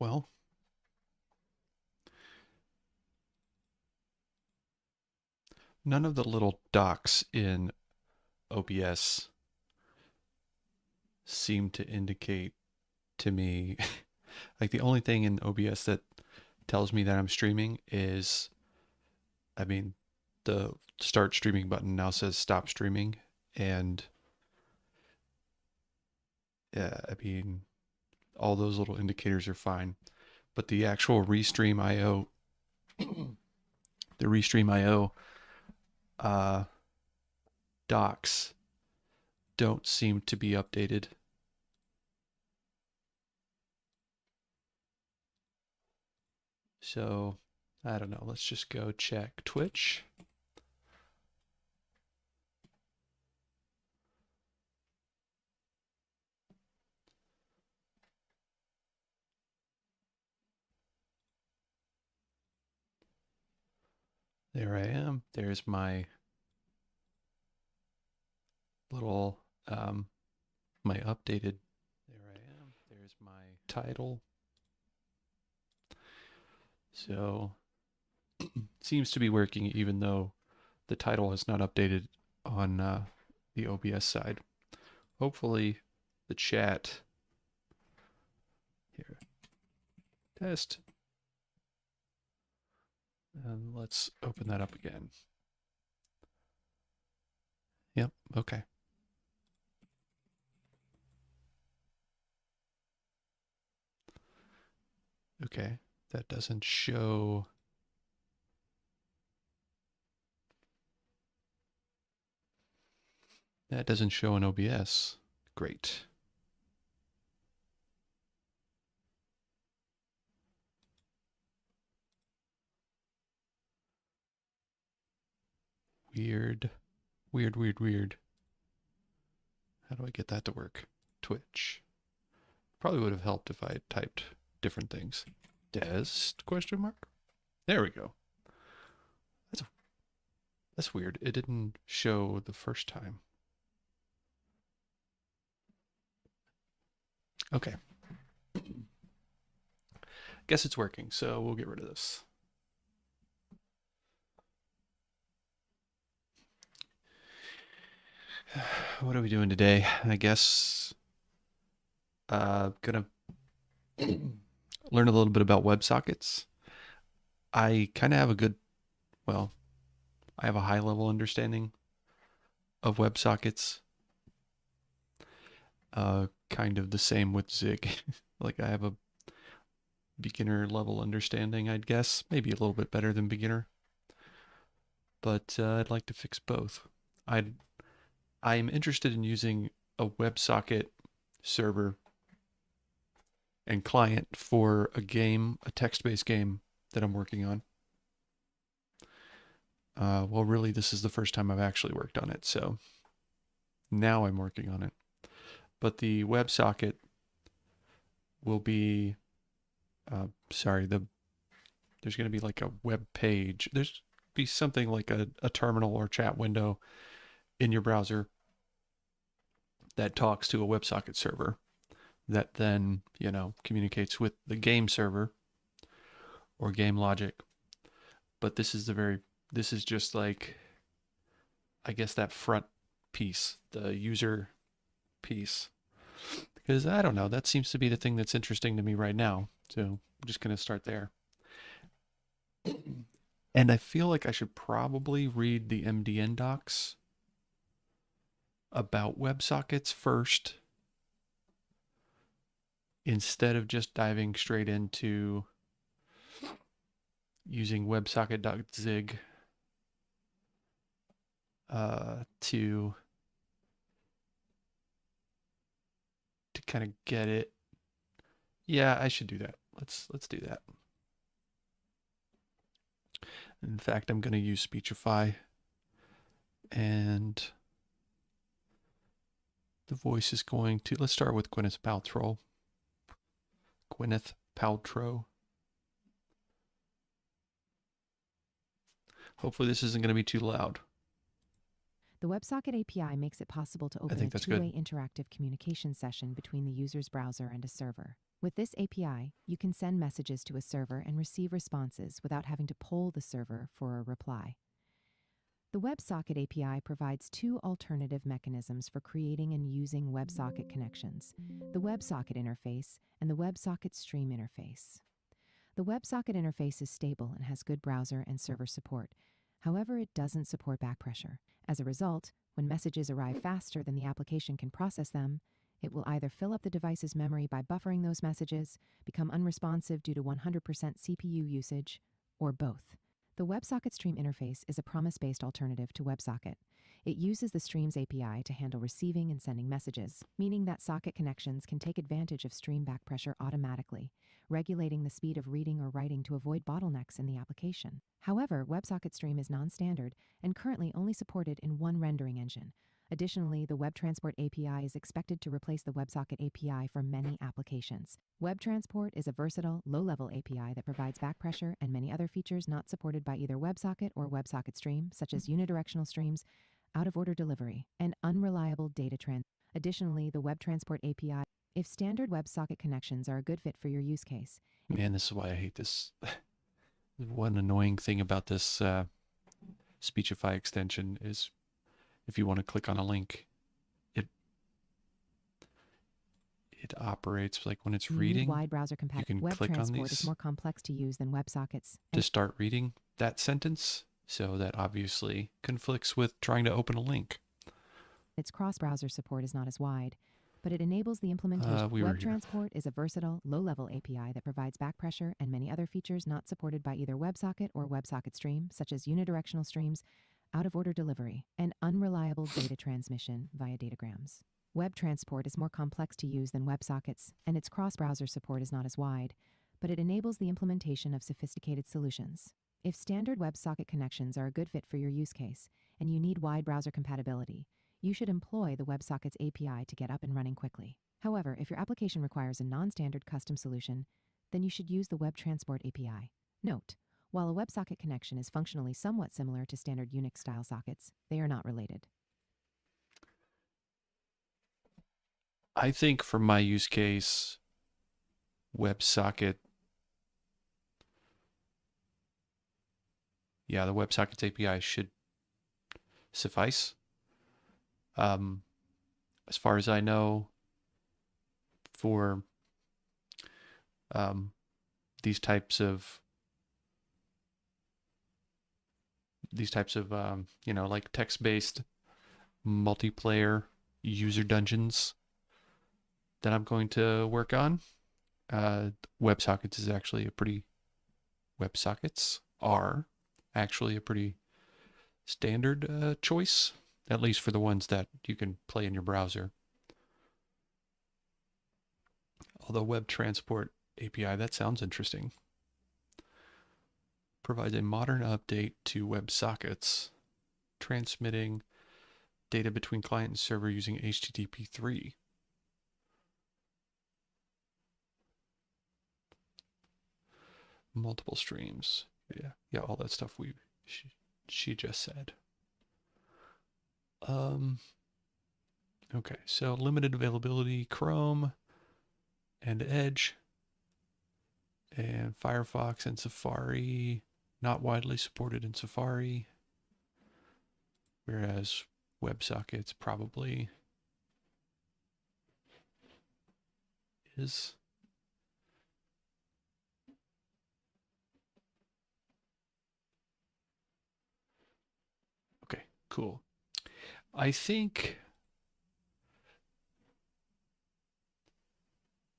Well, none of the little docs in OBS seem to indicate to me, like the only thing in OBS that tells me that I'm streaming is, I mean, the start streaming button now says stop streaming. And I mean, all those little indicators are fine. But the actual Restream IO, the Restream IO uh, docs don't seem to be updated. So I don't know. Let's just go check Twitch. There I am. There's my little, my updated. There I am. There's my title. So seems to be working even though the title has not updated on the OBS side. Hopefully the chat here. Test. And let's open that up again. Yep, okay. Okay, that doesn't show. That doesn't show in OBS. Great. Weird. Weird, weird, weird. How do I get that to work? Twitch. Probably would have helped if I had typed different things. Dest? Question mark? There we go. That's weird. It didn't show the first time. Okay. Guess it's working, so we'll get rid of this. What are we doing today? I guess gonna learn a little bit about WebSockets. I kind of have a good, well, I have a high level understanding of WebSockets. Kind of the same with Zig. Like I have a beginner level understanding, I'd guess. Maybe a little bit better than beginner. But I'd like to fix both. I'm interested in using a WebSocket server and client for a game, a text-based game that I'm working on. Well, really, this is the first time I've actually worked on it, so now I'm working on it. But the WebSocket will be, there's going to be like a web page. There's be something like a terminal or chat window in your browser that talks to a WebSocket server that then, communicates with the game server or game logic. But this is just like, I guess that front piece, the user piece. Because I don't know, that seems to be the thing that's interesting to me right now. So I'm just going to start there. And I feel like I should probably read the MDN docs about WebSockets first instead of just diving straight into using websocket.zig to kind of get it. Yeah, I should do that. Let's do that. In fact, I'm going to use Speechify, and the voice is going to, let's start with Gwyneth Paltrow. Gwyneth Paltrow. Hopefully this isn't going to be too loud. The WebSocket API makes it possible to open a two-way interactive communication session between the user's browser and a server. With this API, you can send messages to a server and receive responses without having to poll the server for a reply. The WebSocket API provides two alternative mechanisms for creating and using WebSocket connections: the WebSocket interface and the WebSocket stream interface. The WebSocket interface is stable and has good browser and server support. However, it doesn't support back pressure. As a result, when messages arrive faster than the application can process them, it will either fill up the device's memory by buffering those messages, become unresponsive due to 100% CPU usage, or both. The WebSocket Stream interface is a promise-based alternative to WebSocket. It uses the Streams API to handle receiving and sending messages, meaning that socket connections can take advantage of stream back pressure automatically, regulating the speed of reading or writing to avoid bottlenecks in the application. However, WebSocket Stream is non-standard and currently only supported in one rendering engine. Additionally, the WebTransport API is expected to replace the WebSocket API for many applications. WebTransport is a versatile, low-level API that provides back pressure and many other features not supported by either WebSocket or WebSocket Stream, such as unidirectional streams, out-of-order delivery, and unreliable data transfer. Additionally, the WebTransport API, if standard WebSocket connections are a good fit for your use case. Man, this is why I hate this. One annoying thing about this Speechify extension is if you want to click on a link, it operates like when it's reading. Wide browser You can click on these is more complex to use than WebSockets to start reading that sentence. So that obviously conflicts with trying to open a link. Its cross-browser support is not as wide, but it enables the implementation. WebTransport is a versatile, low-level API that provides back pressure and many other features not supported by either WebSocket or WebSocket Stream, such as unidirectional streams, out-of-order delivery, and unreliable data transmission via datagrams. WebTransport is more complex to use than WebSockets, and its cross-browser support is not as wide, but it enables the implementation of sophisticated solutions. If standard WebSocket connections are a good fit for your use case, and you need wide browser compatibility, you should employ the WebSockets API to get up and running quickly. However, if your application requires a non-standard custom solution, then you should use the WebTransport API. Note, while a WebSocket connection is functionally somewhat similar to standard Unix-style sockets, they are not related. I think for my use case, WebSocket, the WebSockets API should suffice. As far as I know, for these types of like text-based multiplayer user dungeons that I'm going to work on, WebSockets are actually a pretty standard choice, at least for the ones that you can play in your browser. Although WebTransport API, that sounds interesting. Provides a modern update to WebSockets, transmitting data between client and server using HTTP3. Multiple streams. Yeah, all that stuff she just said. Okay, so limited availability, Chrome and Edge and Firefox and Safari, not widely supported in Safari, whereas WebSockets probably is. Okay, cool. I think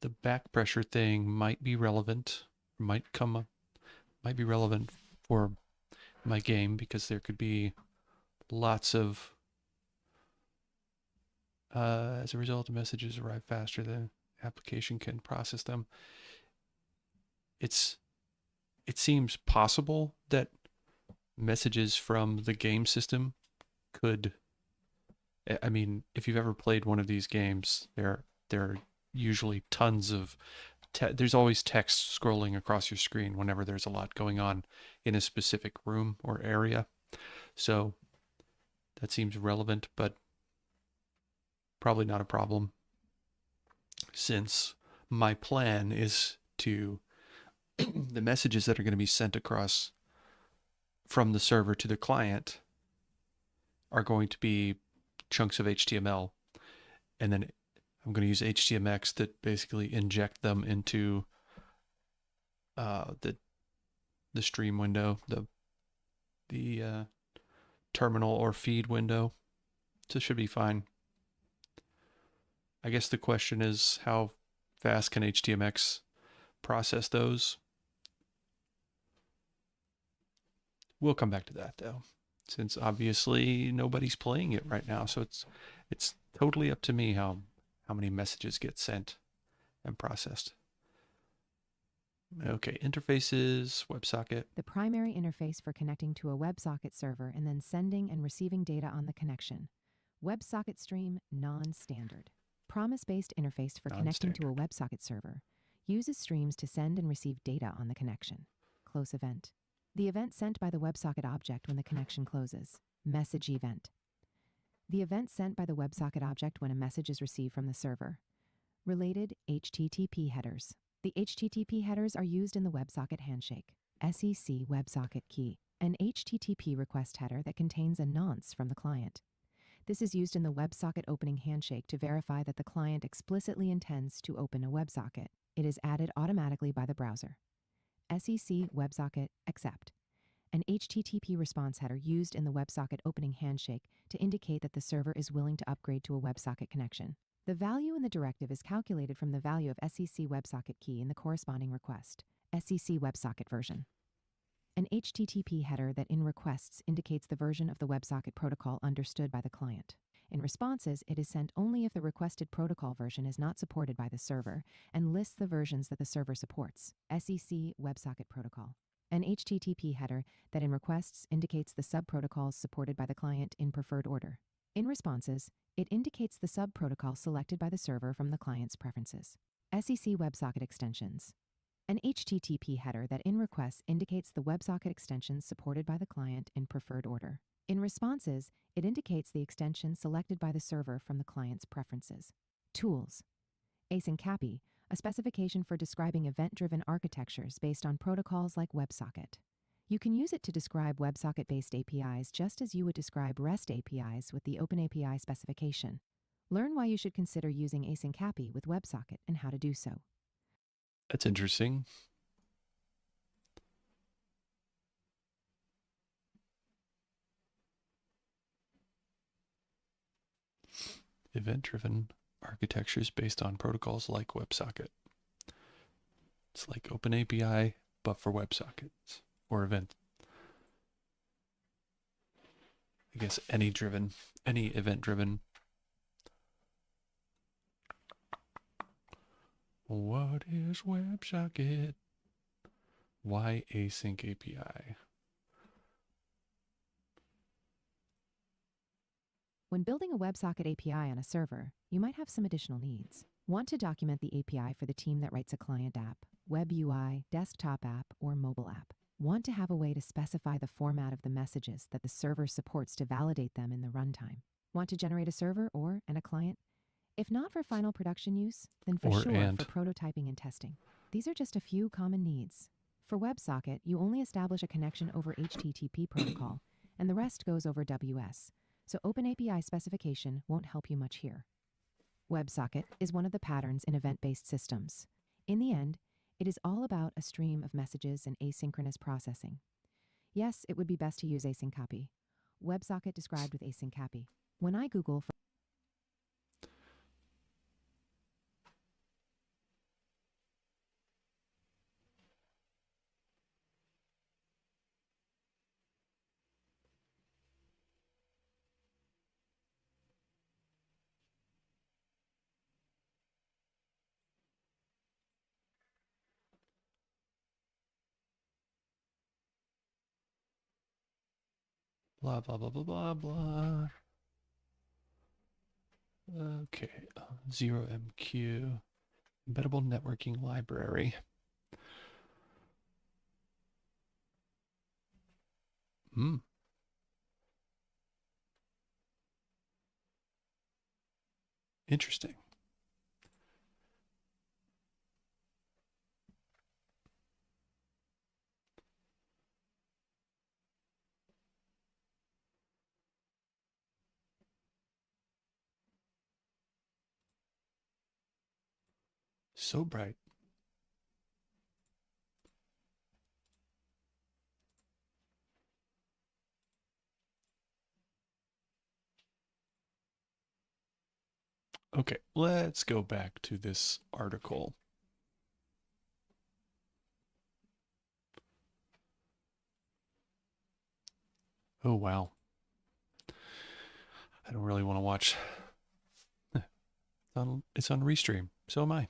the back pressure thing might be relevant, might be relevant for my game, because there could be lots of, as a result, the messages arrive faster than the application can process them. It seems possible that messages from the game system could, I mean, if you've ever played one of these games, there are usually tons of there's always text scrolling across your screen whenever there's a lot going on in a specific room or area. So That seems relevant, but probably not a problem, since my plan is to the messages that are going to be sent across from the server to the client are going to be chunks of HTML, and then I'm going to use htmx to basically inject them into the stream window, the terminal or feed window. So it should be fine. I guess the question is, how fast can htmx process those? We'll come back to that though, since obviously nobody's playing it right now. So it's totally up to me how many messages get sent and processed. Okay, interfaces, WebSocket. The primary interface for connecting to a WebSocket server and then sending and receiving data on the connection. WebSocket stream non-standard. Promise-based interface for connecting to a WebSocket server uses streams to send and receive data on the connection. Close event. The event sent by the WebSocket object when the connection closes. Message event. The event sent by the WebSocket object when a message is received from the server. Related HTTP headers. The HTTP headers are used in the WebSocket handshake. SEC WebSocket key. An HTTP request header that contains a nonce from the client. This is used in the WebSocket opening handshake to verify that the client explicitly intends to open a WebSocket. It is added automatically by the browser. SEC WebSocket accept. An HTTP response header used in the WebSocket opening handshake to indicate that the server is willing to upgrade to a WebSocket connection. The value in the directive is calculated from the value of SEC WebSocket key in the corresponding request. SEC WebSocket version. An HTTP header that in requests indicates the version of the WebSocket protocol understood by the client. In responses, it is sent only if the requested protocol version is not supported by the server and lists the versions that the server supports. SEC WebSocket protocol. An HTTP header that in requests indicates the subprotocols supported by the client in preferred order. In responses, it indicates the subprotocol selected by the server from the client's preferences. SEC WebSocket extensions. An HTTP header that in requests indicates the WebSocket extensions supported by the client in preferred order. In responses, it indicates the extension selected by the server from the client's preferences. Tools. async-API, a specification for describing event-driven architectures based on protocols like WebSocket. You can use it to describe WebSocket-based APIs just as you would describe REST APIs with the OpenAPI specification. Learn why you should consider using async-API with WebSocket and how to do so. That's interesting. Event-driven architectures based on protocols like WebSocket. It's like OpenAPI, but for WebSockets or event. I guess any event-driven. What is WebSocket? Why async API? When building a WebSocket API on a server, you might have some additional needs. Want to document the API for the team that writes a client app, web UI, desktop app, or mobile app. Want to have a way to specify the format of the messages that the server supports to validate them in the runtime. Want to generate a server and a client? If not for final production use, then for prototyping and testing. These are just a few common needs. For WebSocket, you only establish a connection over HTTP protocol, and the rest goes over WS, so OpenAPI specification won't help you much here. WebSocket is one of the patterns in event-based systems. In the end, it is all about a stream of messages and asynchronous processing. Yes, it would be best to use async-API. WebSocket described with async-API. When I Google for Blah, blah, blah, blah, blah, blah. Okay, 0MQ, embeddable networking library. Interesting. So bright. Okay, let's go back to this article. Oh, wow. I don't really want to watch. It's on Restream. So am I.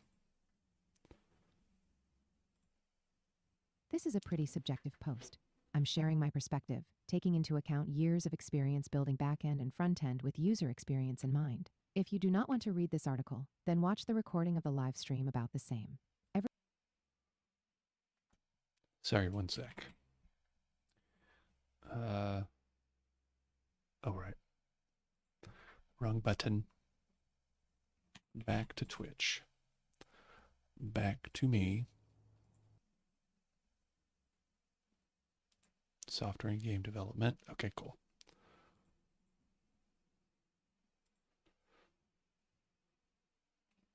This is a pretty subjective post. I'm sharing my perspective, taking into account years of experience building backend and frontend with user experience in mind. If you do not want to read this article, then watch the recording of the live stream about the same. Sorry, one sec. Oh, right. Wrong button. Back to Twitch. Back to me. Software and game development. Okay, cool.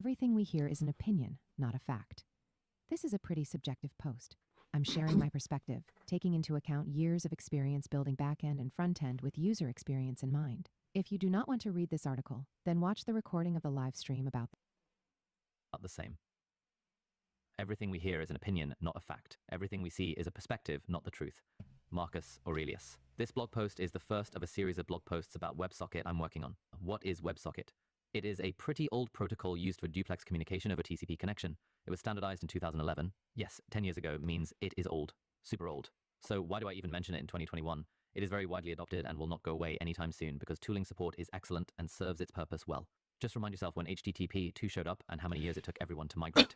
Everything we hear is an opinion, not a fact. This is a pretty subjective post. I'm sharing my perspective, taking into account years of experience building backend and frontend with user experience in mind. If you do not want to read this article, then watch the recording of the live stream about the same. Everything we hear is an opinion, not a fact. Everything we see is a perspective, not the truth. Marcus Aurelius. This blog post is the first of a series of blog posts about WebSocket I'm working on. What is WebSocket? It is a pretty old protocol used for duplex communication over TCP connection. It was standardized in 2011. Yes, 10 years ago means it is old. Super old. So why do I even mention it in 2021? It is very widely adopted and will not go away anytime soon because tooling support is excellent and serves its purpose well. Just remind yourself when HTTP 2 showed up and how many years it took everyone to migrate.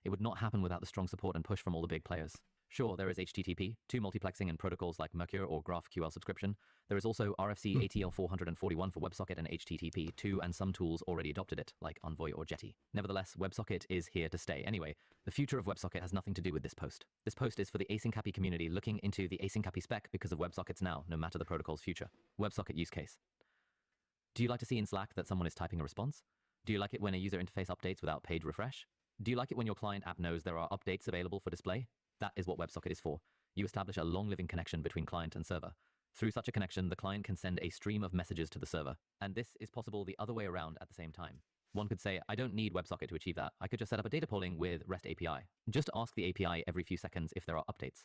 It would not happen without the strong support and push from all the big players. Sure, there is HTTP, 2 multiplexing and protocols like Mercure or GraphQL subscription. There is also RFC ATL 441 for WebSocket and HTTP 2, and some tools already adopted it, like Envoy or Jetty. Nevertheless, WebSocket is here to stay. Anyway, the future of WebSocket has nothing to do with this post. This post is for the async happy community looking into the async happy spec because of WebSockets now, no matter the protocol's future. WebSocket use case. Do you like to see in Slack that someone is typing a response? Do you like it when a user interface updates without page refresh? Do you like it when your client app knows there are updates available for display? That is what WebSocket is for. You establish a long-living connection between client and server. Through such a connection, the client can send a stream of messages to the server. And this is possible the other way around at the same time. One could say, I don't need WebSocket to achieve that. I could just set up a data polling with REST API. Just ask the API every few seconds if there are updates.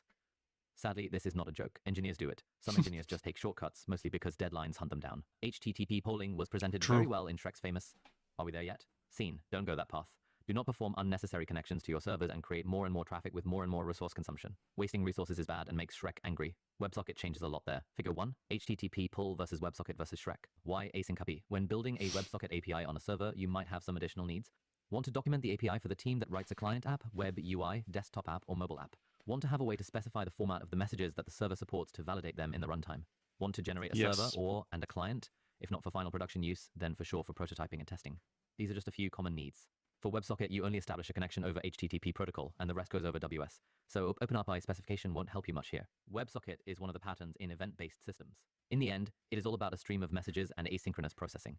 Sadly, this is not a joke. Engineers do it. Some engineers just take shortcuts, mostly because deadlines hunt them down. HTTP polling was presented very well in Shrek's famous "Are we there yet?" scene. Don't go that path. Do not perform unnecessary connections to your servers and create more and more traffic with more and more resource consumption. Wasting resources is bad and makes Shrek angry. WebSocket changes a lot there. Figure 1. HTTP pull versus WebSocket versus Shrek. Why async happy? When building a WebSocket API on a server, you might have some additional needs. Want to document the API for the team that writes a client app, web UI, desktop app, or mobile app. Want to have a way to specify the format of the messages that the server supports to validate them in the runtime. Want to generate a server and a client? If not for final production use, then for sure for prototyping and testing. These are just a few common needs. For WebSocket, you only establish a connection over HTTP protocol, and the rest goes over WS. So OpenAPI specification won't help you much here. WebSocket is one of the patterns in event-based systems. In the end, it is all about a stream of messages and asynchronous processing.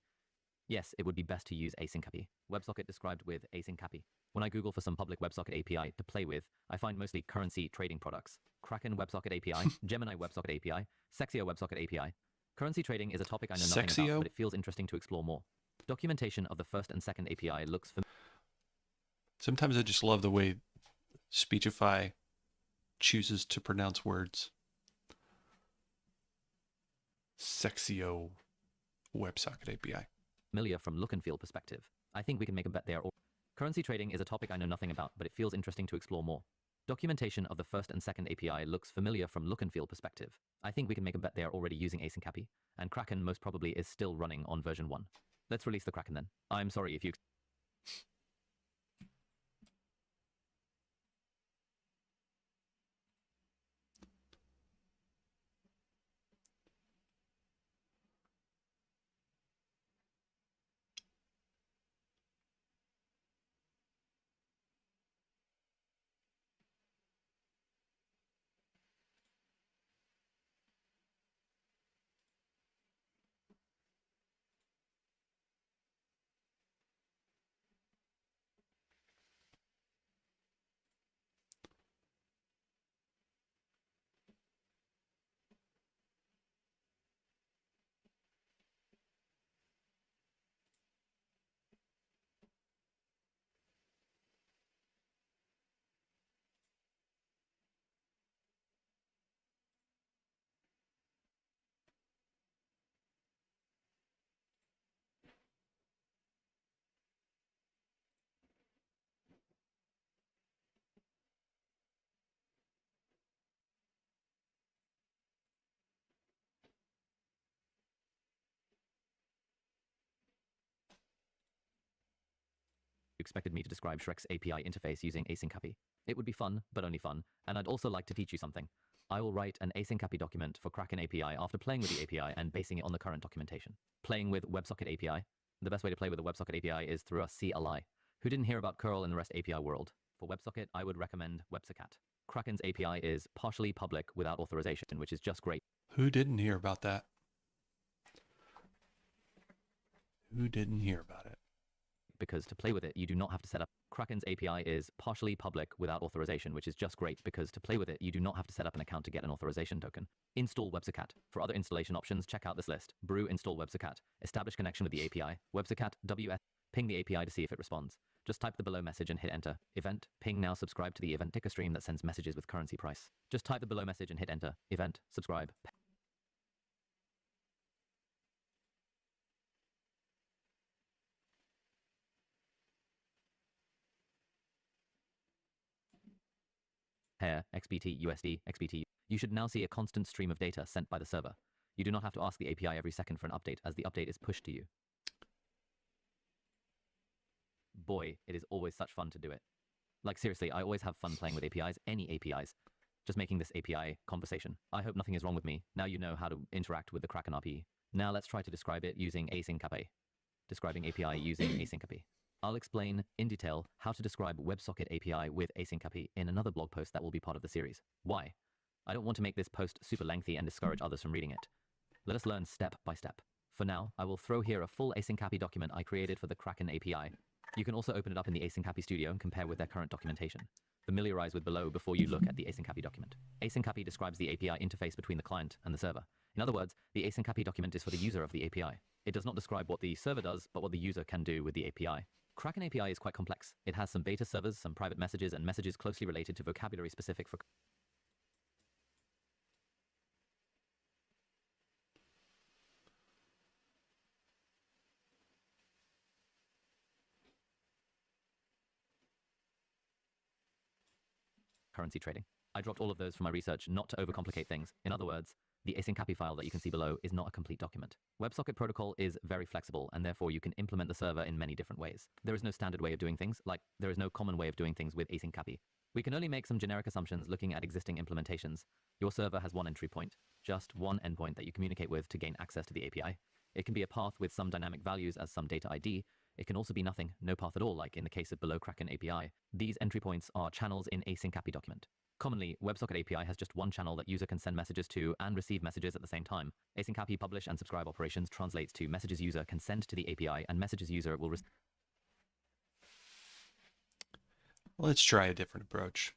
Yes, it would be best to use async happy. WebSocket described with async happy. When I Google for some public WebSocket API to play with, I find mostly currency trading products. Kraken WebSocket API, Gemini WebSocket API, Sexio WebSocket API. Currency trading is a topic I know nothing about, but it feels interesting to explore more. Documentation of the first and second API looks familiar. Sometimes I just love the way Speechify chooses to pronounce words. Sexio WebSocket API. Familiar from look and feel perspective. I think we can make a bet there. Currency trading is a topic I know nothing about, but it feels interesting to explore more. Documentation of the first and second API looks familiar from look and feel perspective. I think we can make a bet they are already using async happy, and Kraken most probably is still running on version 1. Let's release the Kraken then. I'm sorry if you... expected me to describe Shrek's API interface using async API. It would be fun, but only fun, and I'd also like to teach you something. I will write an async API document for Kraken API after playing with the API and basing it on the current documentation. Playing with WebSocket API. The best way to play with a WebSocket API is through a CLI. Who didn't hear about curl in the REST API world? For WebSocket, I would recommend websocket. Kraken's API is partially public without authorization, which is just great. Who didn't hear about that? Who didn't hear about it? Because to play with it, you do not have to set up. Kraken's API is partially public without authorization, which is just great because to play with it, you do not have to set up an account to get an authorization token. Install websocket. For other installation options, check out this list. Brew install websocket. Establish connection with the API. Websocket WS. Ping the API to see if it responds. Just type the below message and hit enter. Event. Ping now subscribe to the event ticker stream that sends messages with currency price. Just type the below message and hit enter. Event. Subscribe. Pair, XBT, USD, XBT. You should now see a constant stream of data sent by the server. You do not have to ask the API every second for an update, as the update is pushed to you. Boy, it is always such fun to do it. Like seriously, I always have fun playing with APIs, any APIs. Just making this API conversation. I hope nothing is wrong with me. Now you know how to interact with the Kraken API. Now let's try to describe it using async API. Describing API using async API. I'll explain in detail how to describe WebSocket API with async API in another blog post that will be part of the series. Why? I don't want to make this post super lengthy and discourage others from reading it. Let us learn step by step. For now, I will throw here a full async API document I created for the Kraken API. You can also open it up in the async API studio and compare with their current documentation. Familiarize with below before you look at the async API document. Async API describes the API interface between the client and the server. In other words, the async API document is for the user of the API. It does not describe what the server does, but what the user can do with the API. Kraken API is quite complex. It has some beta servers, some private messages, and messages closely related to vocabulary specific for currency trading. I dropped all of those from my research not to overcomplicate things. In other words, the async API file that you can see below is not a complete document. WebSocket protocol is very flexible, and therefore you can implement the server in many different ways. There is no standard way of doing things, like there is no common way of doing things with async API. We can only make some generic assumptions looking at existing implementations. Your server has one entry point, just one endpoint that you communicate with to gain access to the API. It can be a path with some dynamic values as some data ID. It can also be nothing, no path at all, like in the case of below Kraken API. These entry points are channels in async API document. Commonly, WebSocket API has just one channel that user can send messages to and receive messages at the same time. Async API publish and subscribe operations translates to messages user can send to the API and messages user will receive. Let's try a different approach.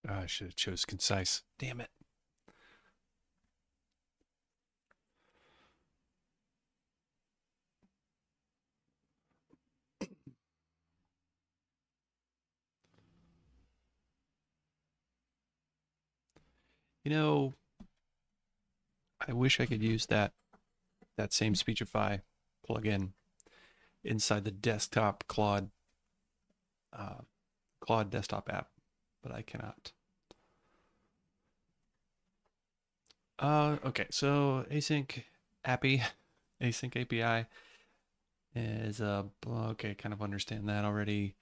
I should have chose concise. Damn it. You know, I wish I could use that same Speechify plugin inside the desktop Claude desktop app, but I cannot. Okay, so async API is okay, kind of understand that already.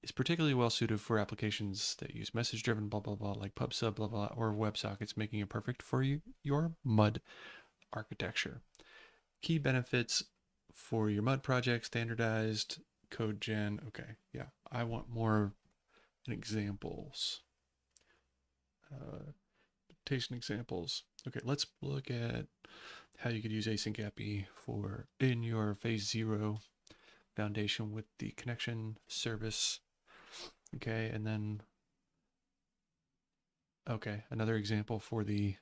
Is particularly well suited for applications that use message-driven blah blah blah, like PubSub blah blah, or WebSockets, making it perfect for your MUD architecture. Key benefits for your MUD project: standardized code gen. Okay, yeah, I want more examples. Implementation examples. Okay, let's look at how you could use async API for in your phase 0 foundation with the connection service. Okay, and then okay, another example for the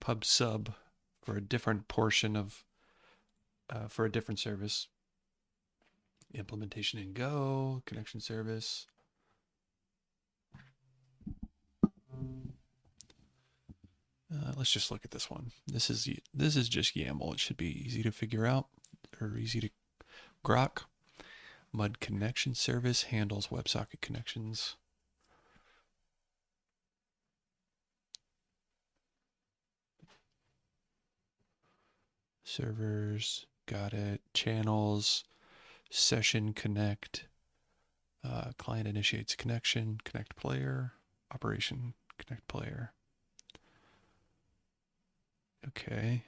pub sub for a different portion of, for a different service. Implementation in Go, connection service. Let's just look at this one. This is just YAML. It should be easy to figure out, or easy to grok. Mud connection service handles WebSocket connections. Servers, got it. Channels, session connect, client initiates connection, connect player, operation, connect player. Okay.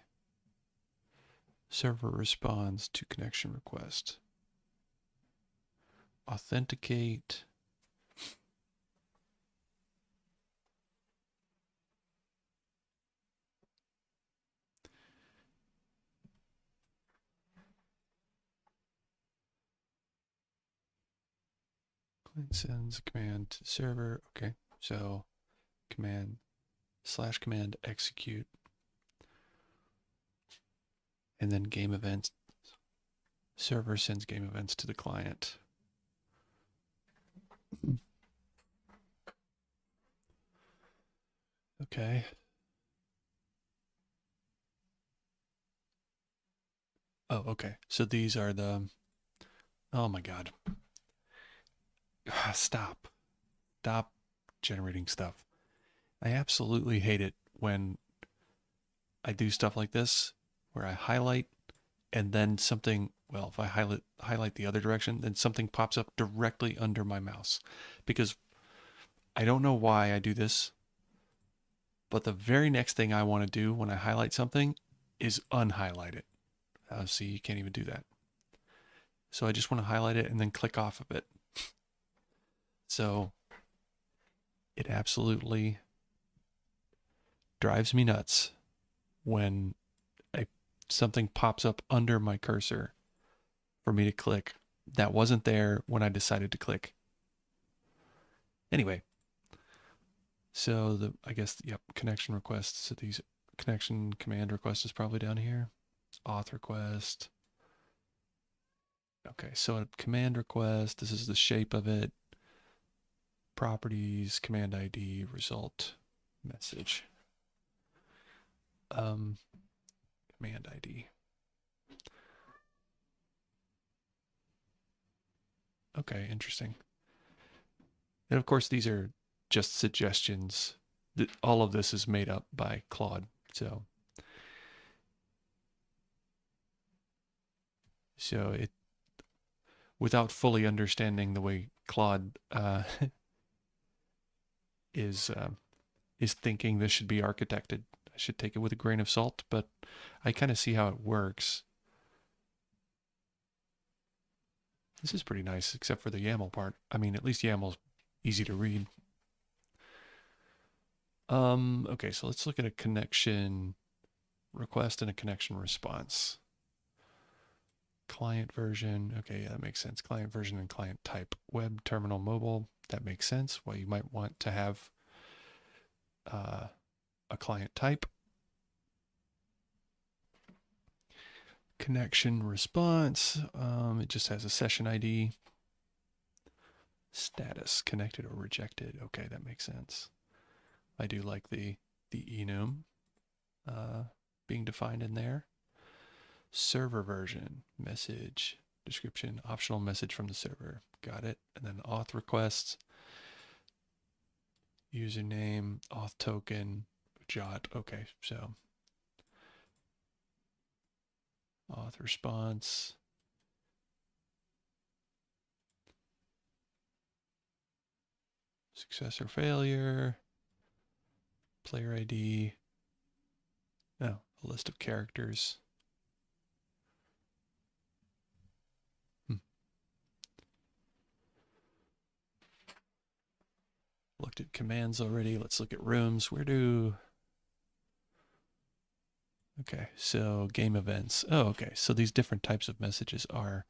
Server responds to connection request. Authenticate. Client sends a command to server. Okay, so command /command execute. And then game events. Server sends game events to the client. Okay. Oh, okay. So these are the, oh my God. Stop generating stuff. I absolutely hate it when I do stuff like this, where I highlight and then something, well, if I highlight the other direction, then something pops up directly under my mouse. Because I don't know why I do this, but the very next thing I want to do when I highlight something is unhighlight it. See, you can't even do that. So I just want to highlight it and then click off of it. So it absolutely drives me nuts when something pops up under my cursor for me to click that wasn't there when I decided to click. Anyway, so I guess, yep, connection requests. So these connection command request is probably down here. Auth request. Okay, so a command request, this is the shape of it. Properties, command ID, result, message. Command ID. Okay, interesting. And of course, these are just suggestions. All of this is made up by Claude. So it, without fully understanding the way Claude is thinking this should be architected, I should take it with a grain of salt, but I kind of see how it works. This is pretty nice, except for the YAML part. I mean, at least YAML's easy to read. Okay, so let's look at a connection request and a connection response. Client version, okay, that makes sense. Client version and client type. Web, terminal, mobile, that makes sense. Well, you might want to have a client type. Connection response, it just has a session ID. Status, connected or rejected. Okay, that makes sense. I do like the enum being defined in there. Server version, message, description, optional message from the server. Got it. And then auth requests, username, auth token, jot. Okay, so auth response. Success or failure. Player ID. No, a list of characters. Looked at commands already. Let's look at rooms. Okay, so game events. Oh, okay. So these different types of messages are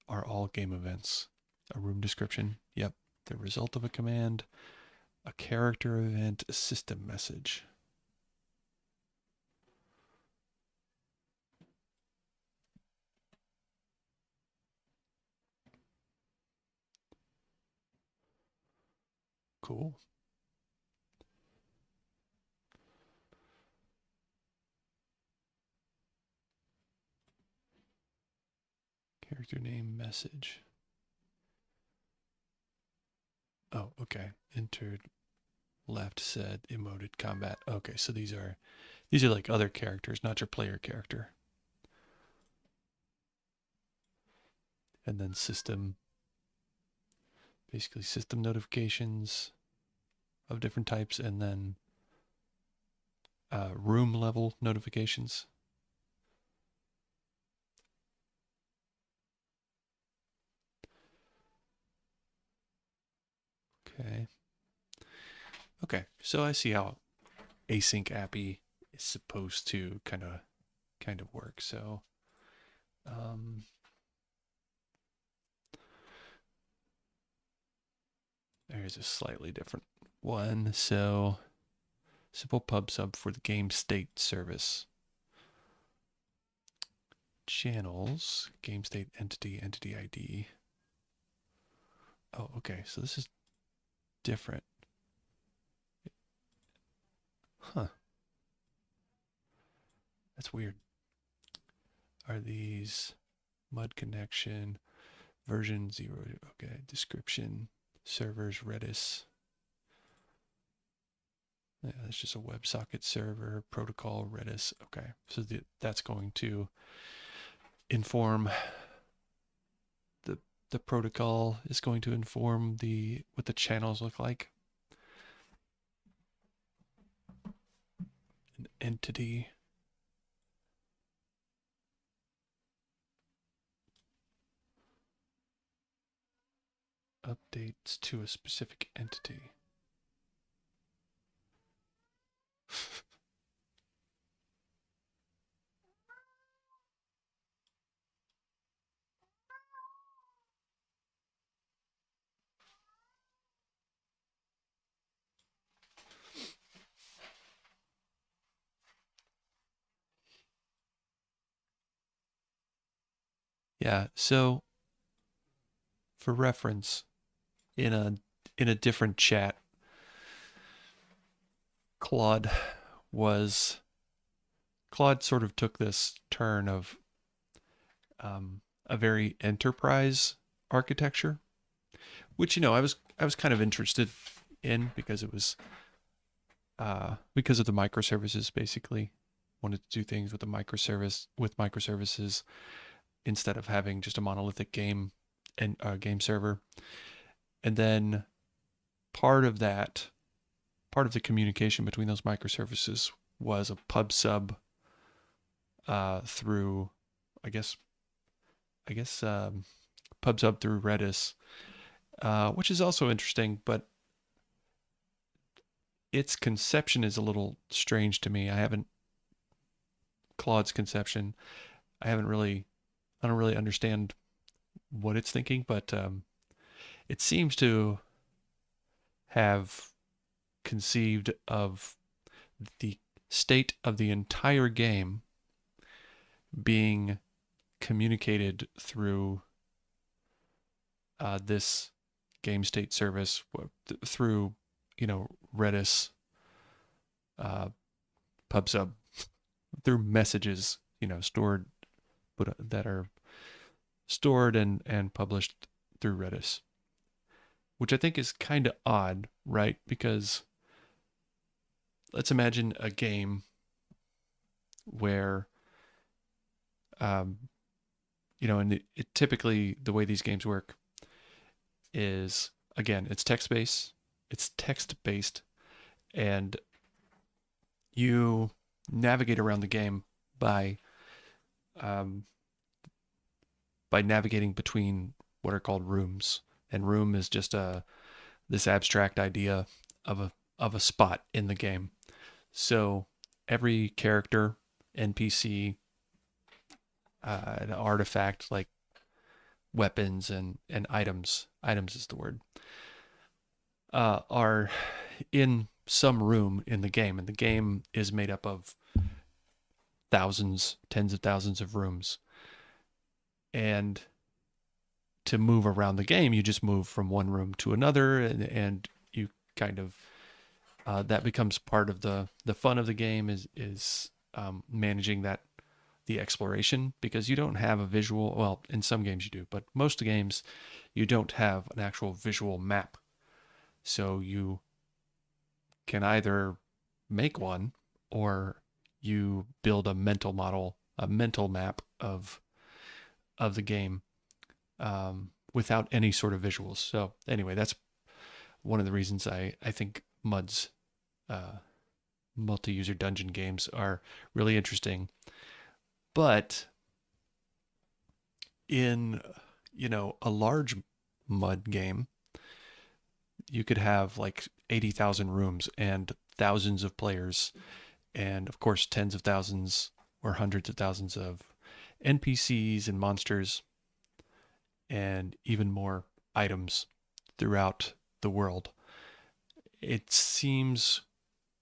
all game events. A room description. Yep. The result of a command. A character event, a system message. Cool. Character name message. Oh, okay. Entered left said emoted combat. Okay, so these are like other characters, not your player character. And then system, basically system notifications of different types, and then room level notifications. Okay. Okay, so I see how async appy is supposed to kind of work. So there's a slightly different one. So simple pub sub for the game state service. Channels, game state entity, entity ID. Oh, okay. So this is different. Huh. That's weird. Are these mud connection version 0? Okay. Description, servers, Redis. Yeah, that's just a WebSocket server, protocol, Redis. Okay. So that's going to inform the protocol is going to inform what the channels look like. An entity. Updates to a specific entity. Yeah, so for reference, in a different chat, Claude sort of took this turn of a very enterprise architecture, which I was kind of interested in because it was because of the microservices. Basically, wanted to do things with microservices instead of having just a monolithic game and game server. And then part of the communication between those microservices was a pub sub through, I guess pub sub through Redis, which is also interesting, but its conception is a little strange to me. Claude's conception, I don't really understand what it's thinking, but it seems to have conceived of the state of the entire game being communicated through this game state service through Redis pub sub through messages stored that are stored and published through Redis, which I think is kind of odd, right? Because let's imagine a game where and typically the way these games work is, again, it's text-based, and you navigate around the game by navigating between what are called rooms. And room is just this abstract idea of a spot in the game. So every character, NPC, an artifact like weapons and items is the word, are in some room in the game, and the game is made up of thousands, tens of thousands of rooms. And to move around the game, you just move from one room to another, and you kind of that becomes part of the fun of the game is managing the exploration, because you don't have a visual. Well, in some games you do, but most games you don't have an actual visual map. So you can either make one, or you build a mental model, a mental map of the game, without any sort of visuals. So anyway, that's one of the reasons I think MUD's multi-user dungeon games are really interesting. But in a large MUD game, you could have like 80,000 rooms and thousands of players, and of course tens of thousands or hundreds of thousands of NPCs and monsters, and even more items throughout the world. It seems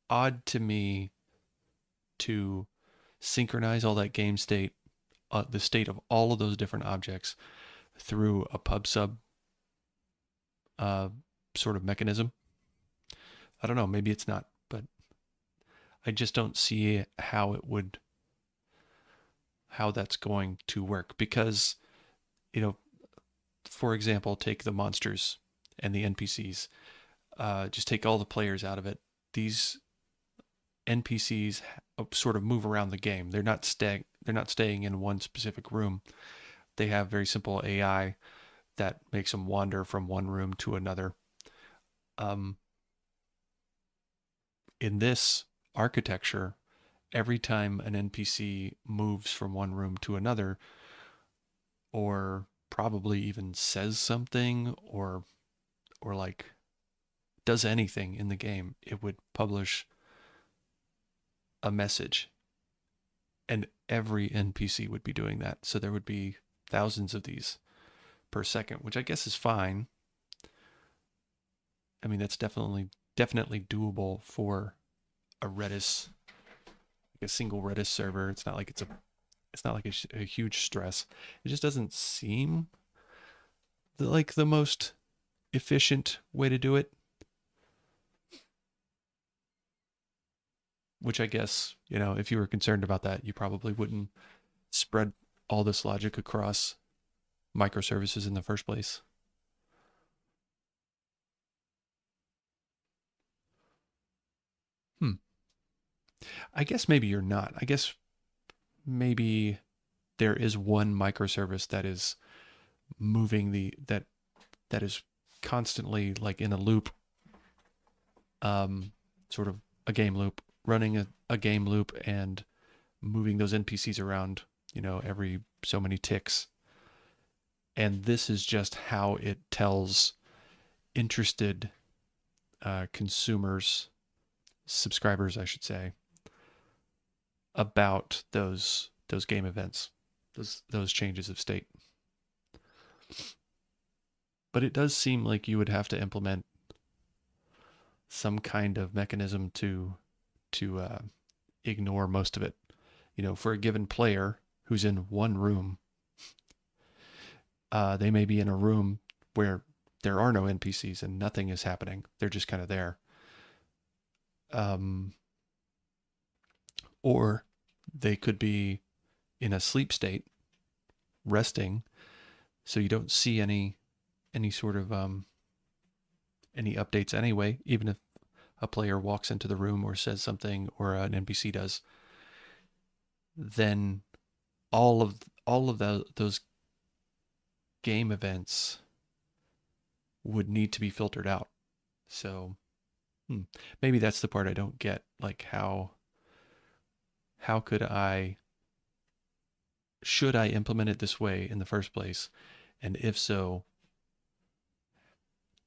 odd to me to synchronize all that game state, the state of all of those different objects, through a pub sub sort of mechanism. I don't know, maybe it's not, but I just don't see how that's going to work, because, for example, take the monsters and the NPCs. Just take all the players out of it. These NPCs sort of move around the game. They're not staying in one specific room. They have very simple AI that makes them wander from one room to another. In this architecture, every time an NPC moves from one room to another, or probably even says something, or like does anything in the game, it would publish a message, and every NPC would be doing that. So there would be thousands of these per second, which I guess is fine. I mean, that's definitely doable for a Redis, like a single Redis server. It's not like a huge stress. It just doesn't seem like the most efficient way to do it. Which I guess, if you were concerned about that, you probably wouldn't spread all this logic across microservices in the first place. I guess maybe you're not. I guess maybe there is one microservice that is moving that is constantly like in a loop, sort of a game loop, running a game loop and moving those NPCs around, every so many ticks. And this is just how it tells interested consumers, subscribers, I should say, about those game events, those changes of state. But it does seem like you would have to implement some kind of mechanism to ignore most of it. For a given player who's in one room, they may be in a room where there are no NPCs and nothing is happening. They're just kind of there. Or they could be in a sleep state, resting, so you don't see any sort of any updates anyway, even if a player walks into the room or says something, or an NPC does. Then all of those game events would need to be filtered out. So maybe that's the part I don't get. Like how should I implement it this way in the first place? And if so,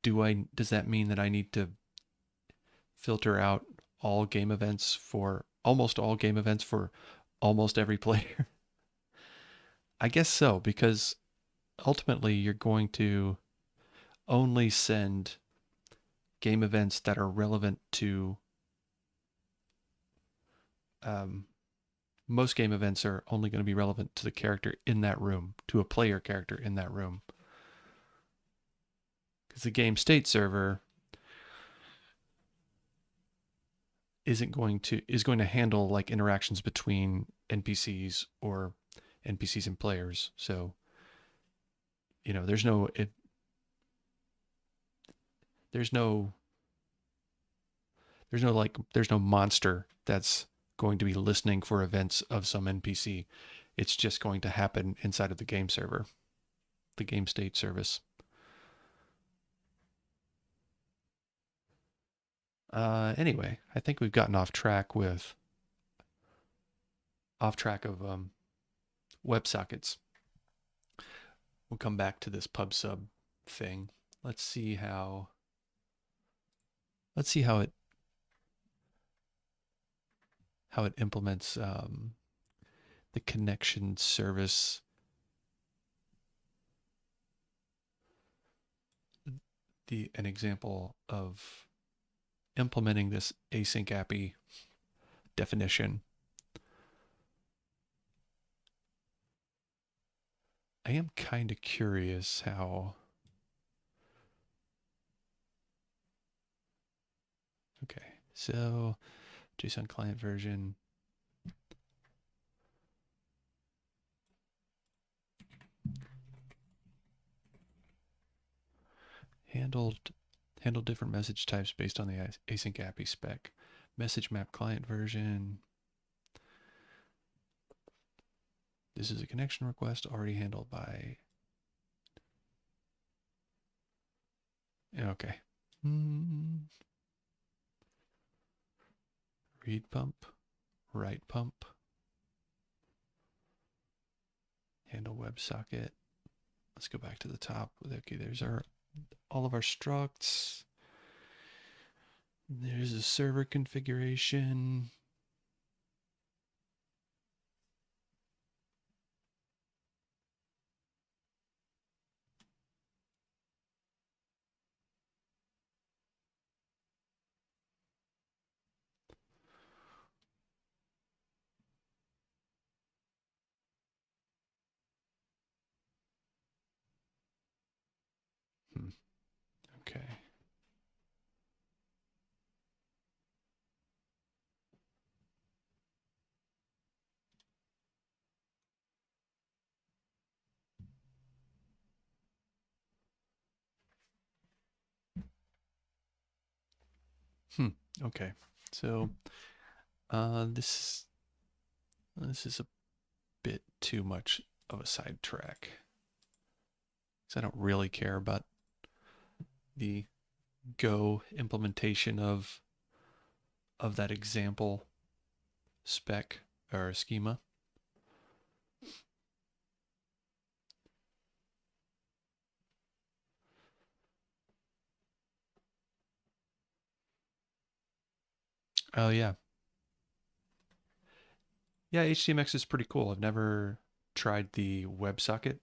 does that mean that I need to filter out all game events for almost all game events for almost every player? I guess so, because ultimately you're going to only send game events that are relevant to most game events are only going to be relevant to the character in that room, to a player character in that room. Because the game state server is going to handle like interactions between NPCs or NPCs and players. So, there's no monster that's going to be listening for events of some NPC. It's just going to happen inside of the game server, the game state service. Anyway, I think we've gotten off track of WebSockets. We'll come back to this PubSub thing. Let's see how it implements the connection service. An example of implementing this async API definition. I am kind of curious how. Okay, so JSON client version. Handle different message types based on the async API spec. Message map client version. This is a connection request already handled by. Okay. Read pump, write pump, handle WebSocket. Let's go back to the top. Okay, there's all of our structs. There's a server configuration. Okay. Okay. So this is a bit too much of a sidetrack. Because I don't really care about the Go implementation of that example spec or schema. Oh yeah. Yeah, htmx is pretty cool. I've never tried the WebSocket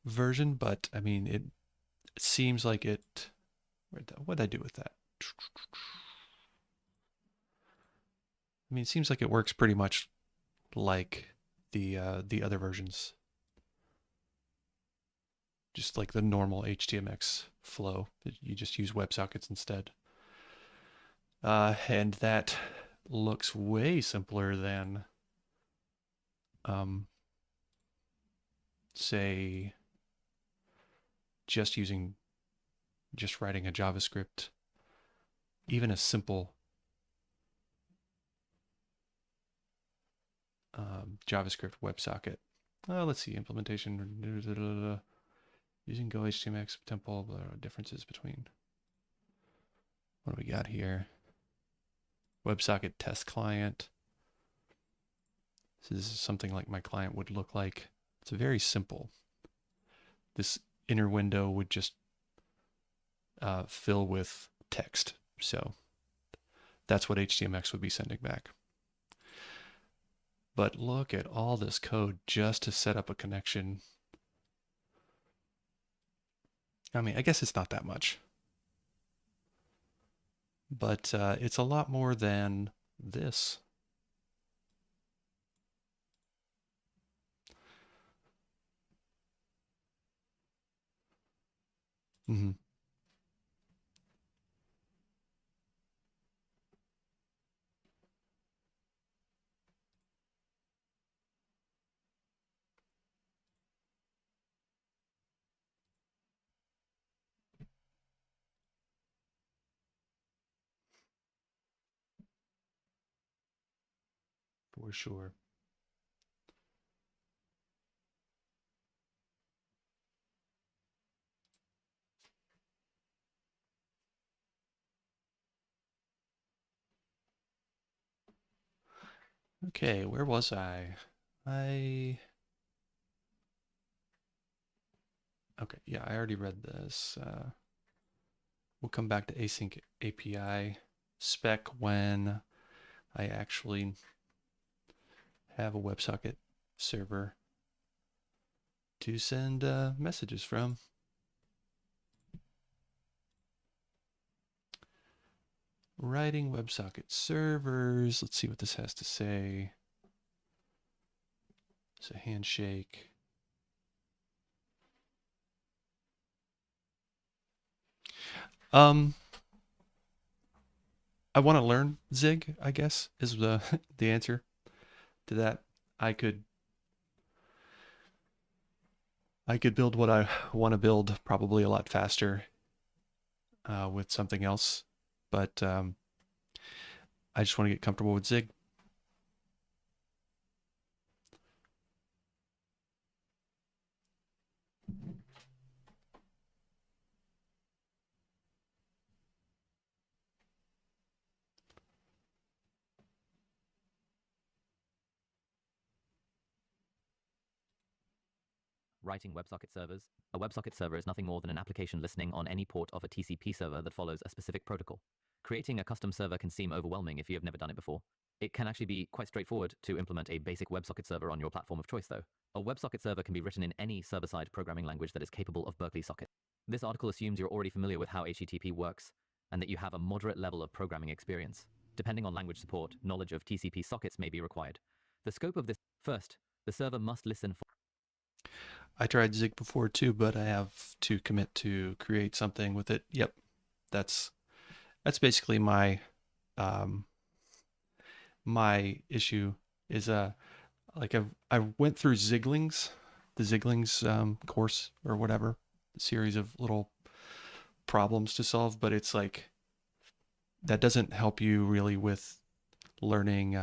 version, but I mean it seems like it. What'd I do with that? I mean, it seems like it works pretty much like the other versions, just like the normal htmx flow. You just use WebSockets instead, and that looks way simpler than, say, just writing a JavaScript, even a simple JavaScript WebSocket. Let's see, implementation, using Go htmx temple, differences between. What do we got here? WebSocket test client. This is something like my client would look like. It's very simple. This inner window would just fill with text. So that's what htmx would be sending back. But look at all this code just to set up a connection. I mean, I guess it's not that much. but it's a lot more than this. Mm-hmm. For sure. Okay, where was I? Okay, yeah, I already read this. We'll come back to async API spec when I actually have a WebSocket server to send messages from. Writing WebSocket servers. Let's see what this has to say. It's a handshake. I want to learn Zig, I guess, is the the answer to that. I could build what I want to build probably a lot faster with something else, but I just want to get comfortable with Zig. Writing WebSocket servers. A WebSocket server is nothing more than an application listening on any port of a TCP server that follows a specific protocol. Creating a custom server can seem overwhelming if you have never done it before. It can actually be quite straightforward to implement a basic WebSocket server on your platform of choice, though. A WebSocket server can be written in any server-side programming language that is capable of Berkeley socket. This article assumes you're already familiar with how HTTP works and that you have a moderate level of programming experience. Depending on language support, knowledge of TCP sockets may be required. The scope of this: first, the server must listen for. I tried Zig before too, but I have to commit to create something with it. Yep, that's basically my my issue is like I went through Ziglings, the Ziglings course or whatever, a series of little problems to solve, but it's like that doesn't help you really with learning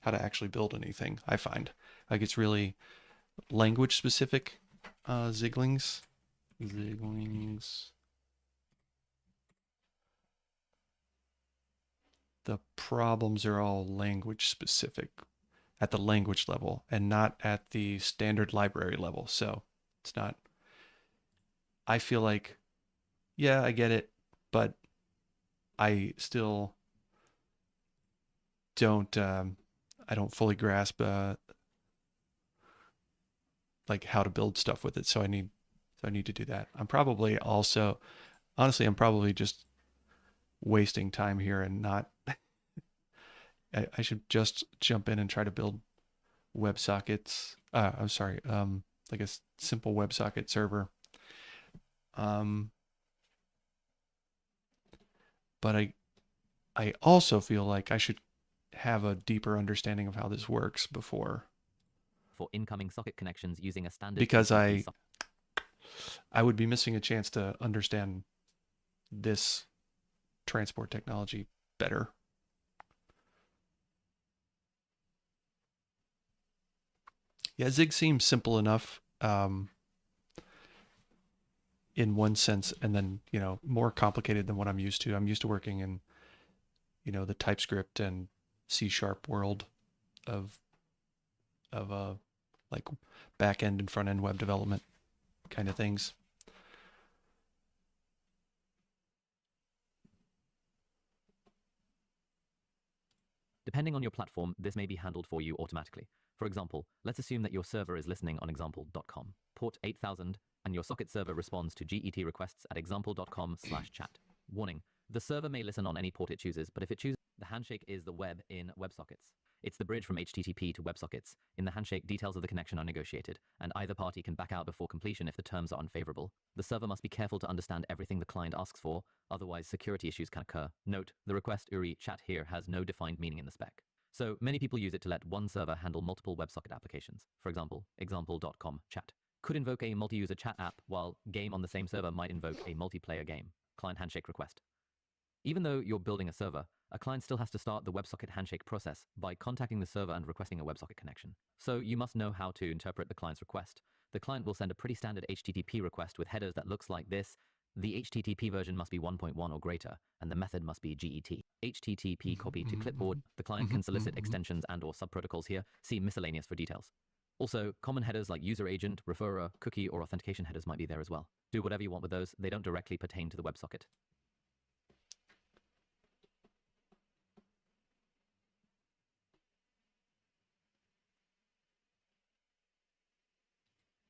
how to actually build anything. I find like it's really language specific Ziglings. The problems are all language specific at the language level and not at the standard library level. So it's not, I feel like, yeah, I get it, but I still don't, I don't fully grasp like how to build stuff with it. So I need to do that. I'm probably also, honestly, I'm probably just wasting time here and not, I should just jump in and try to build WebSockets. I'm sorry, like a simple WebSocket server. Um, but I also feel like I should have a deeper understanding of how this works before, For incoming socket connections using a standard because TCP socket. I would be missing a chance to understand this transport technology better. Yeah, Zig seems simple enough in one sense, and then more complicated than what I'm used to. I'm used to working in the TypeScript and C# world of like back end and front end web development kind of things. Depending on your platform, this may be handled for you automatically. For example, let's assume that your server is listening on example.com, port 8000, and your socket server responds to GET requests at example.com/chat. Warning: The server may listen on any port it chooses, but if it chooses, the handshake is the web in WebSockets. It's the bridge from HTTP to WebSockets. In the handshake, details of the connection are negotiated, and either party can back out before completion if the terms are unfavorable. The server must be careful to understand everything the client asks for, otherwise security issues can occur. Note, the request URI chat here has no defined meaning in the spec. So many people use it to let one server handle multiple WebSocket applications. For example, example.com chat could invoke a multi-user chat app, while game on the same server might invoke a multiplayer game. Client handshake request. Even though you're building a server, a client still has to start the WebSocket handshake process by contacting the server and requesting a WebSocket connection. So you must know how to interpret the client's request. The client will send a pretty standard HTTP request with headers that looks like this. The HTTP version must be 1.1 or greater, and the method must be GET. HTTP copy to clipboard. The client can solicit extensions and or subprotocols here. See miscellaneous for details. Also, common headers like user agent, referrer, cookie, or authentication headers might be there as well. Do whatever you want with those. They don't directly pertain to the WebSocket.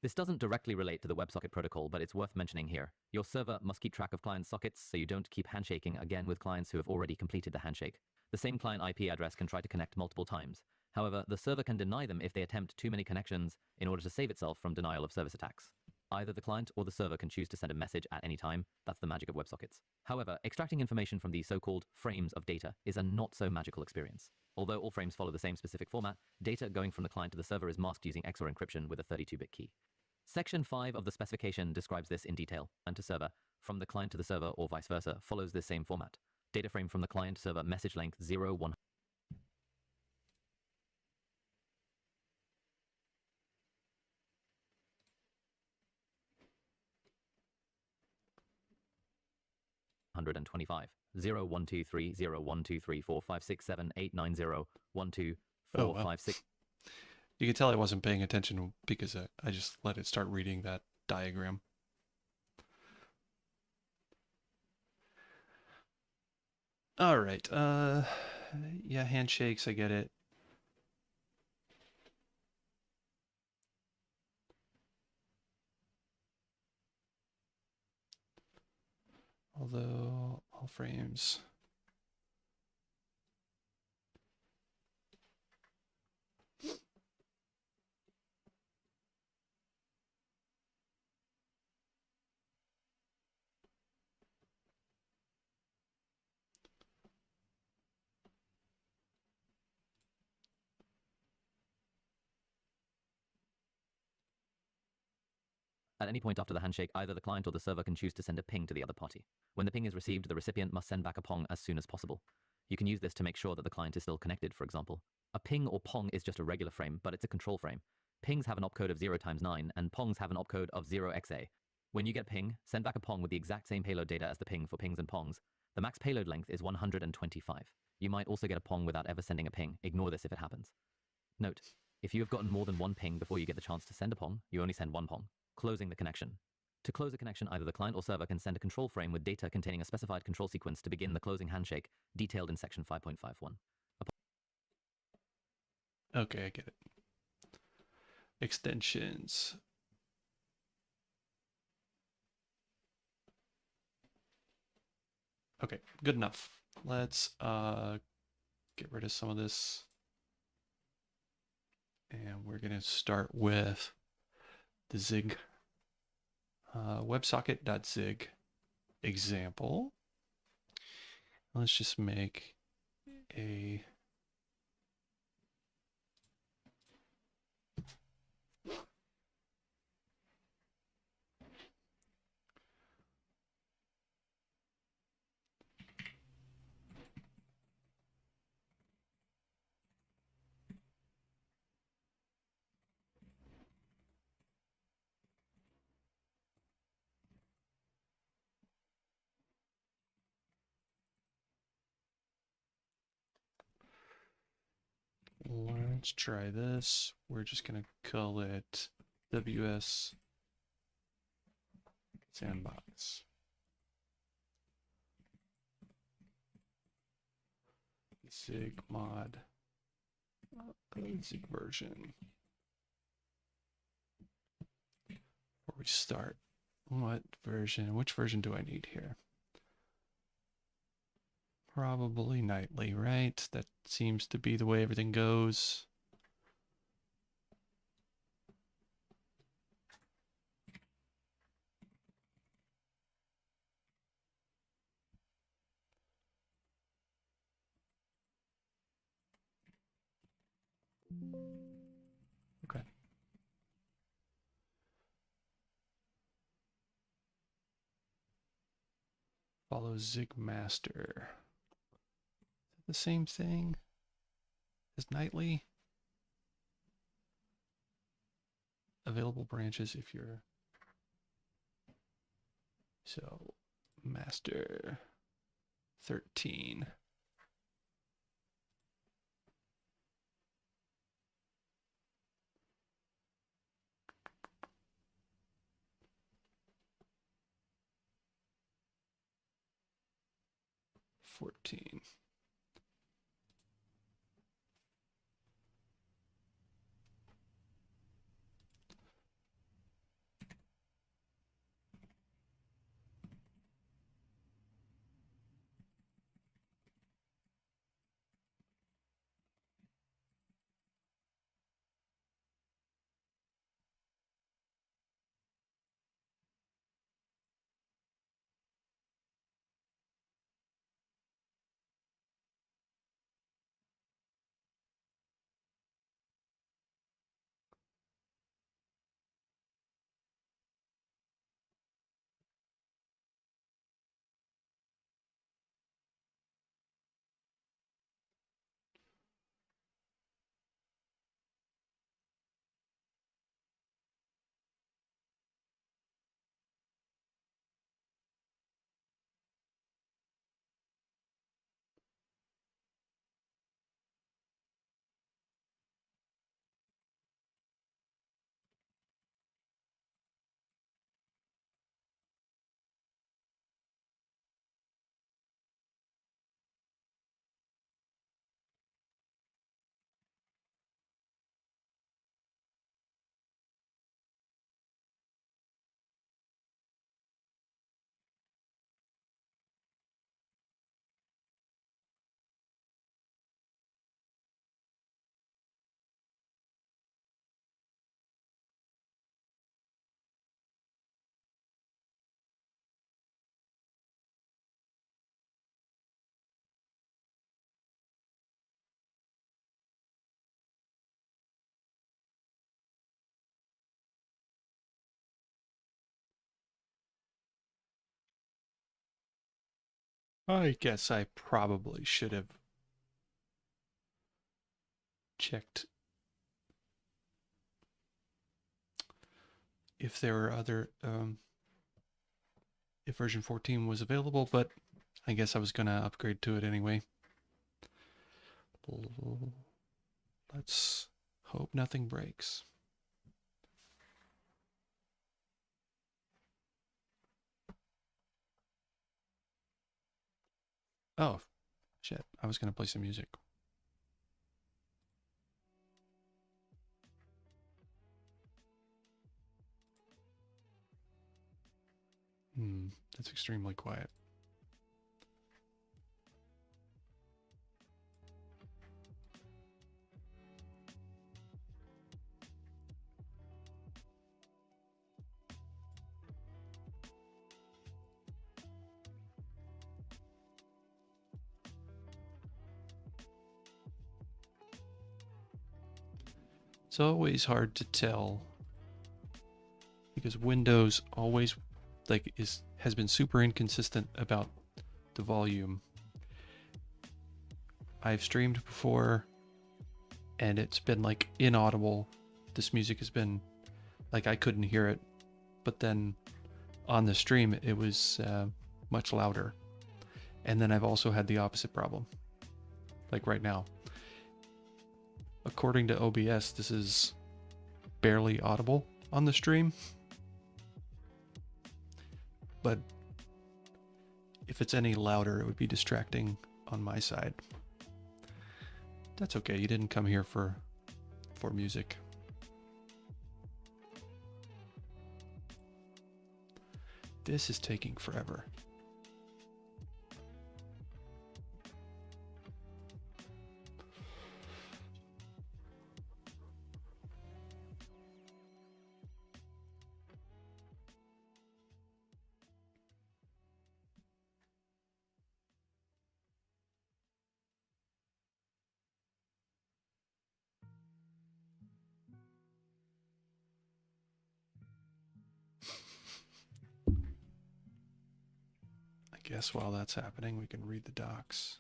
This doesn't directly relate to the WebSocket protocol, but it's worth mentioning here. Your server must keep track of client sockets so you don't keep handshaking again with clients who have already completed the handshake. The same client IP address can try to connect multiple times. However, the server can deny them if they attempt too many connections in order to save itself from denial of service attacks. Either the client or the server can choose to send a message at any time. That's the magic of WebSockets. However, extracting information from these so-called frames of data is a not-so-magical experience. Although all frames follow the same specific format, data going from the client to the server is masked using XOR encryption with a 32-bit key. Section 5 of the specification describes this in detail, and to server, from the client to the server or vice versa, follows this same format. Data frame from the client server, message length 0, 1. Hundred and 0 1 2 3 0 1 2 3 4 5 6 7 8 9 0 1 2 4 5 6. You can tell I wasn't paying attention because I just let it start reading that diagram. All right. Yeah, handshakes, I get it. Although all frames. At any point after the handshake, either the client or the server can choose to send a ping to the other party. When the ping is received, the recipient must send back a pong as soon as possible. You can use this to make sure that the client is still connected, for example. A ping or pong is just a regular frame, but it's a control frame. Pings have an opcode of 0 times 9, and pongs have an opcode of 0xa. When you get ping, send back a pong with the exact same payload data as the ping for pings and pongs. The max payload length is 125. You might also get a pong without ever sending a ping. Ignore this if it happens. Note, if you have gotten more than one ping before you get the chance to send a pong, you only send one pong. Closing the connection. To close a connection, either the client or server can send a control frame with data containing a specified control sequence to begin the closing handshake, detailed in section 5.51. Okay, I get it. Extensions. Okay, good enough. Let's get rid of some of this. And we're going to start with the Zig websocket.zig example. Let's just make a let's try this. We're just going to call it WS Sandbox. Zig mod. Zig version. Before we start, what version? Which version do I need here? Probably nightly, right? That seems to be the way everything goes. Okay. Follow Zigmaster. The same thing as nightly. Available branches if you're so master 13. $14. I guess I probably should have checked if there were other, if version 14 was available, but I guess I was going to upgrade to it anyway. Let's hope nothing breaks. Oh, shit. I was going to play some music. That's extremely quiet. It's always hard to tell because Windows always has been super inconsistent about the volume. I've streamed before and it's been like inaudible. This music has been like I couldn't hear it, but then on the stream it was much louder. And then I've also had the opposite problem, like right now. According to OBS, this is barely audible on the stream. But if it's any louder, it would be distracting on my side. That's okay, you didn't come here for music. This is taking forever. guess while that's happening, we can read the docs.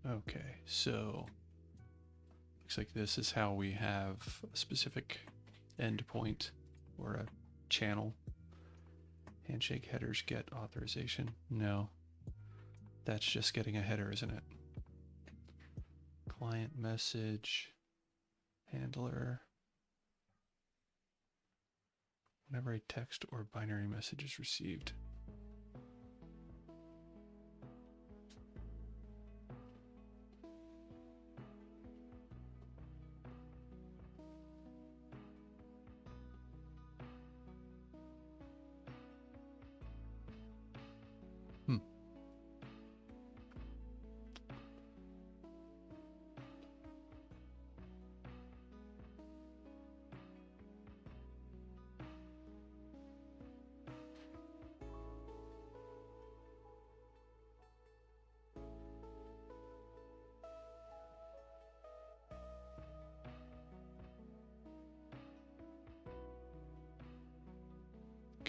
Okay, so looks like this is how we have a specific endpoint or a channel. Handshake headers get authorization. No, that's just getting a header, isn't it? Client message, handler. Whenever a text or binary message is received.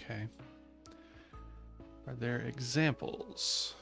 Okay. Are there examples?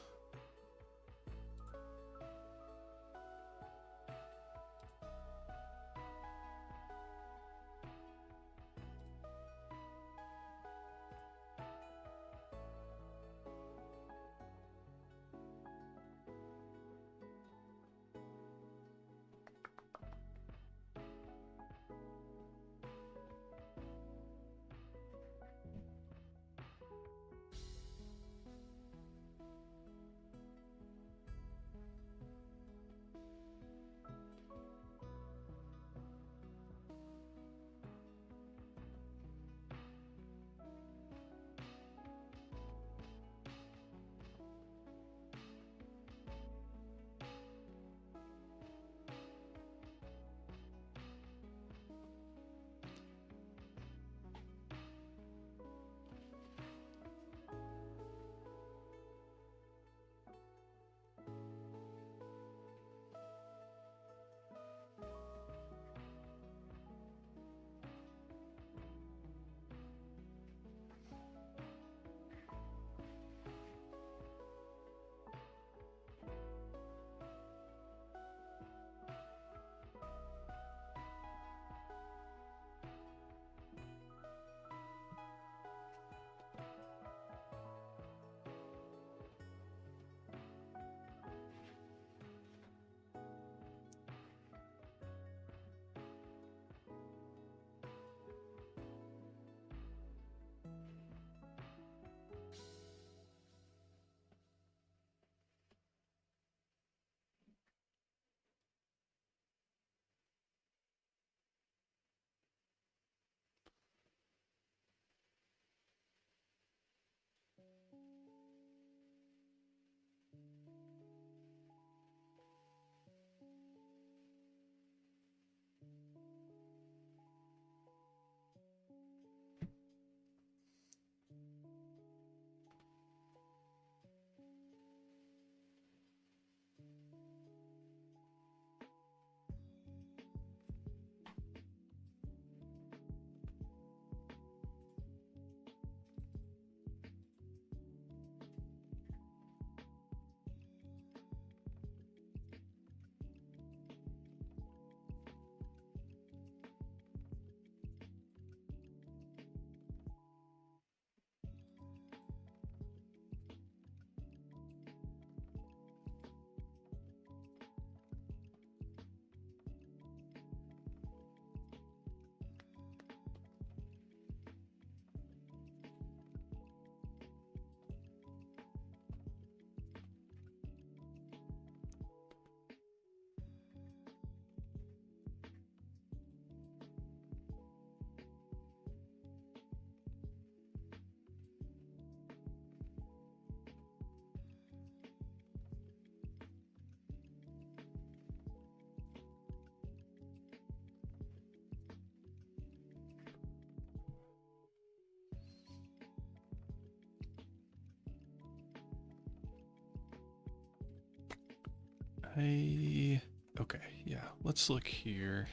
Okay, yeah, let's look here.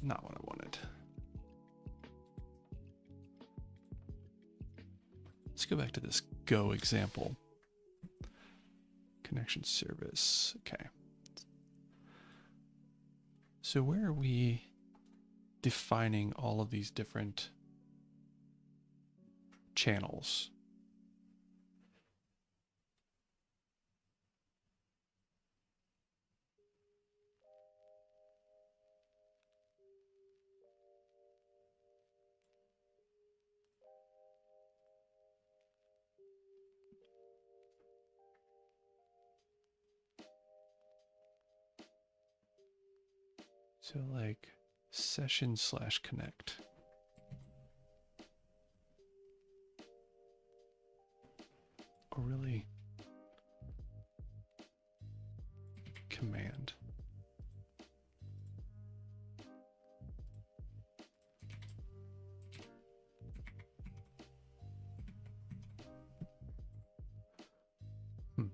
Not what I wanted. Let's go back to this Go example. Connection service. Okay. So where are we defining all of these different channels? So like session/connect. Or really command. Hmm.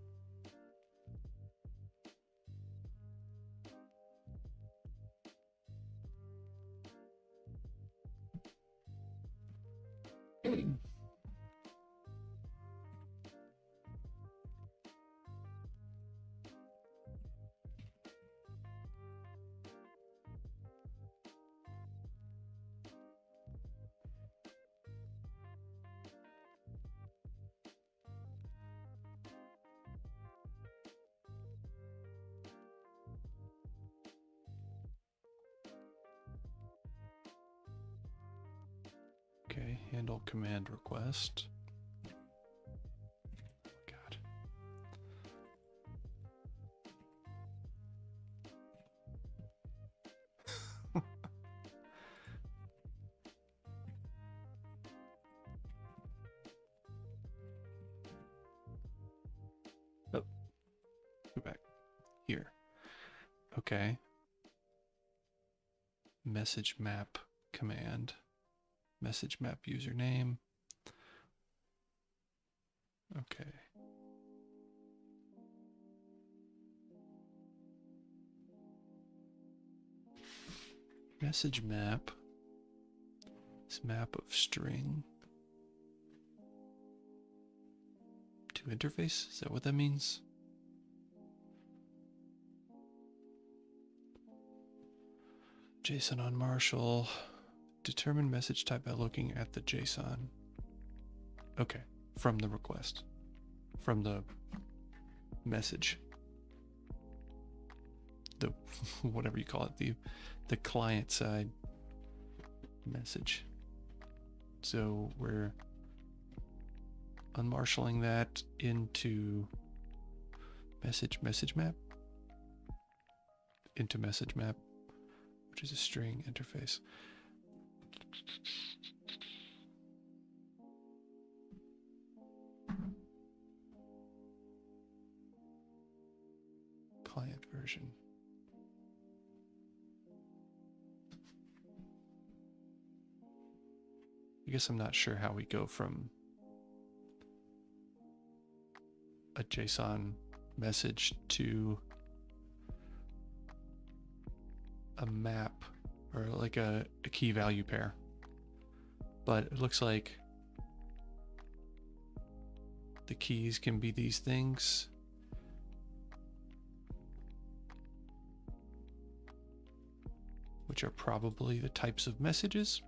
Okay, handle command request. God. Oh, go back here. Okay. Message map command. Message map username. Okay. Message map is map of string to interface. Is that what that means? JSON on Marshall. Determine message type by looking at the JSON. Okay, from the request. From the message. The whatever you call it, the client side message. So we're unmarshalling that into message map into message map, which is a string interface. Client version. I guess I'm not sure how we go from a JSON message to a map or like a key value pair. But it looks like the keys can be these things. Which are probably the types of messages.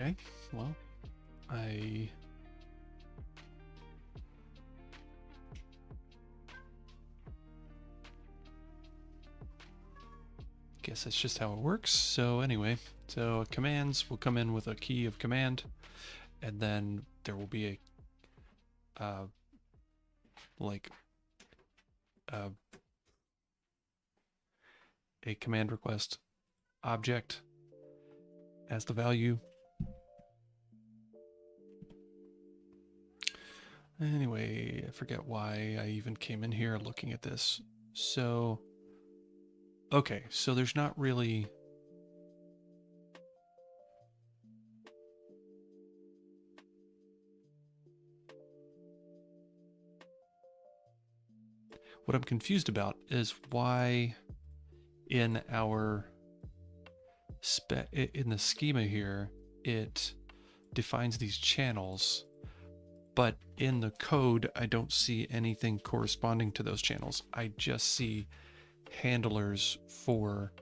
Okay, well, I guess that's just how it works. So anyway, so commands will come in with a key of command, and then there will be like a command request object as the value. Anyway, I forget why I even came in here looking at this. So, okay, so there's not really... What I'm confused about is why in our in the schema here, it defines these channels, but in the code, I don't see anything corresponding to those channels. I just see handlers for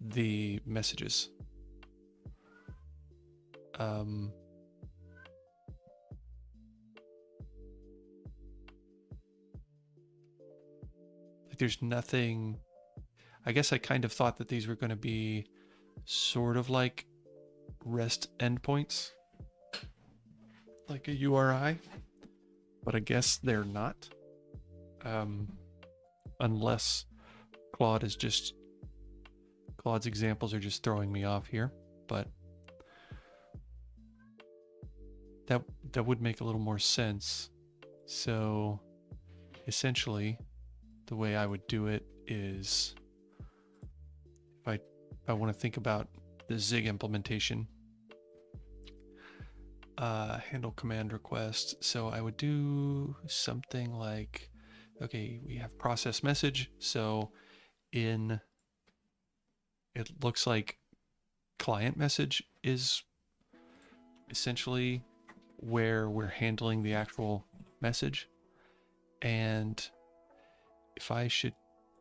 the messages. There's nothing. I guess I kind of thought that these were going to be sort of like REST endpoints, like a URI, but I guess they're not. Unless Claude's examples are just throwing me off here, but that would make a little more sense. So essentially, the way I would do it is if I want to think about the Zig implementation, handle command request. So I would do something like, okay, we have process message. So it looks like client message is essentially where we're handling the actual message. And if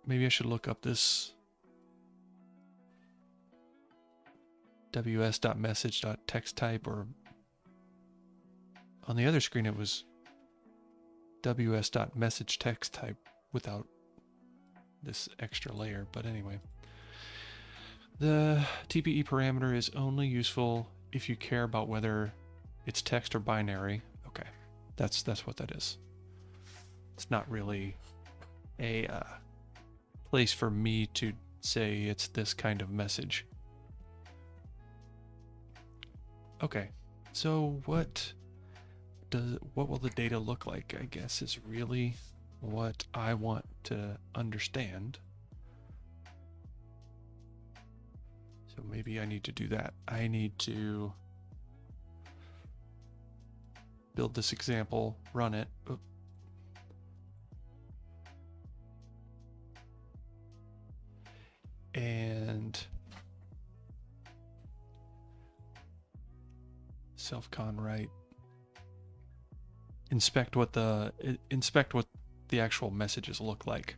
maybe I should look up this ws.message.text type, or on the other screen it was ws.message text type without this extra layer. But anyway, the TPE parameter is only useful if you care about whether it's text or binary. Okay, that's what that is. It's not really a place for me to say it's this kind of message. Okay, so what will the data look like, I guess, is really what I want to understand. So maybe I need to do that. I need to build this example, run it. Oop. And self-con write. Inspect what the actual messages look like,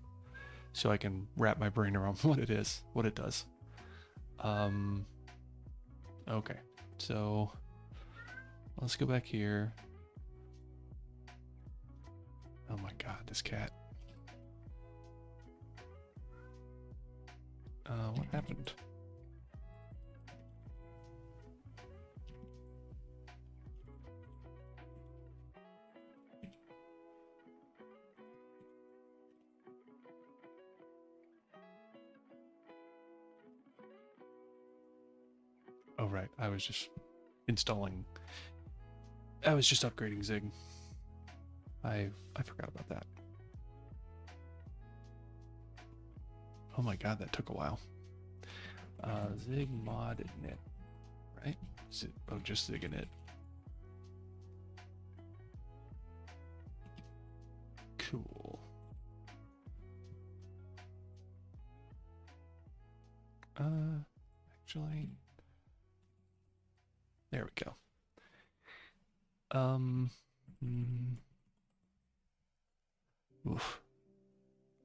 so I can wrap my brain around what it does. Okay, so let's go back here. Oh my God, this cat. What happened? Oh, right. I was just upgrading Zig. I forgot about that. Oh my God, that took a while. Zig mod init, right? Just Zig init. Cool. Actually, there we go. Woof.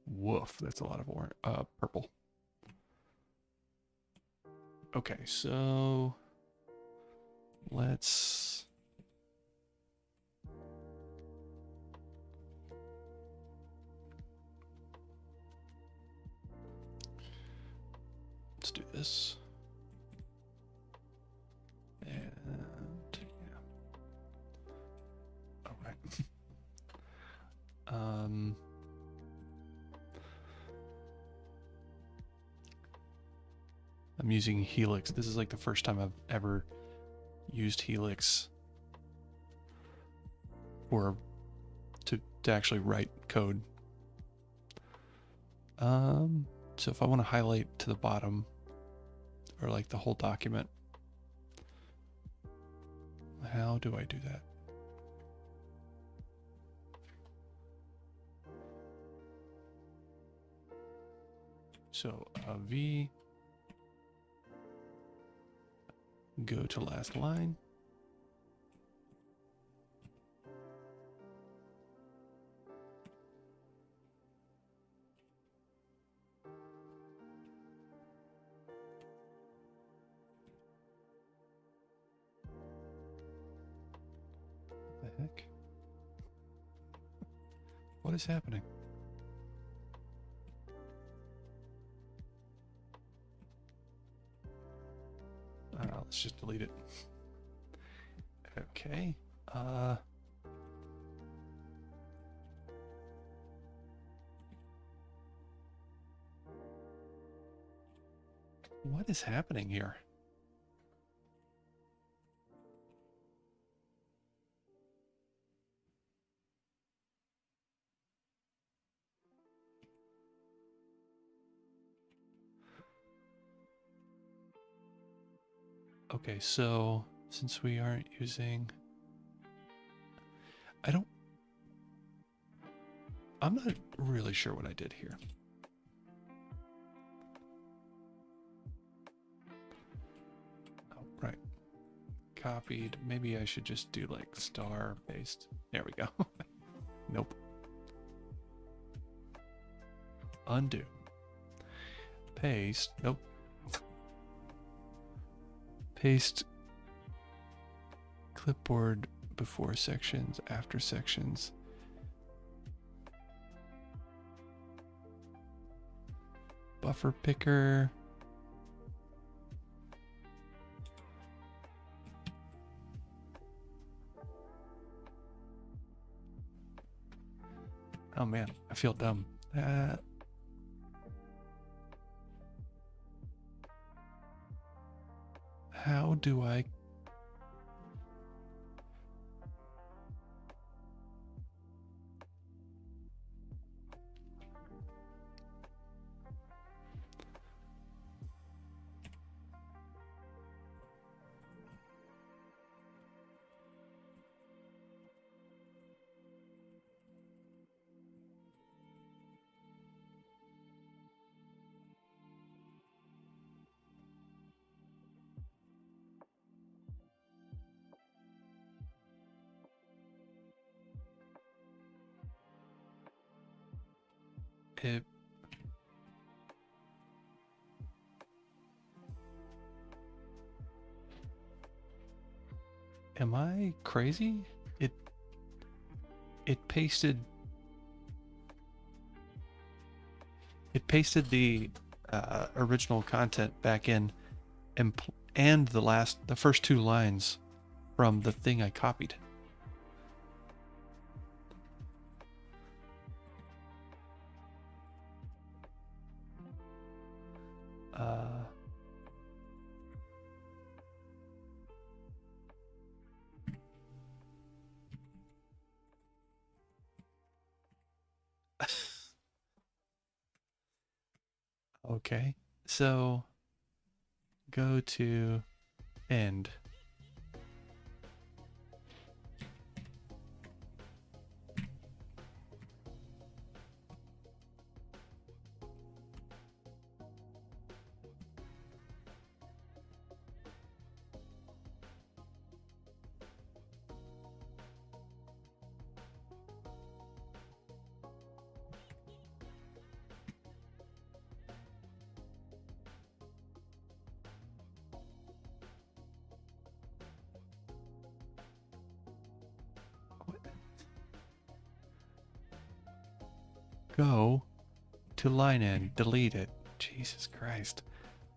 Woof, that's a lot of purple. Okay, so Let's do this. And yeah. All right. I'm using Helix. This is like the first time I've ever used Helix or to actually write code. So if I want to highlight to the bottom or like the whole document, how do I do that? So V, go to last line. The heck? What is happening? Let's just delete it. Okay. What is happening here? Okay, so since we aren't using, I'm not really sure what I did here. Oh, right. Copied. Maybe I should just do like star paste. There we go. Nope. Undo. Paste. Nope. Paste clipboard before sections, after sections. Buffer picker. Oh man, I feel dumb. How do I? Am I crazy? It pasted the original content back in and the first two lines from the thing I copied. Okay, so go to end. go to line in, delete it. Jesus Christ.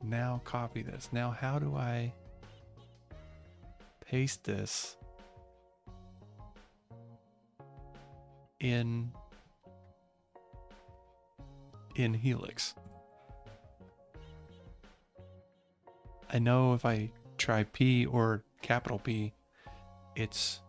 Now copy this. Now how do I paste this in Helix? I know if I try P or capital P, it's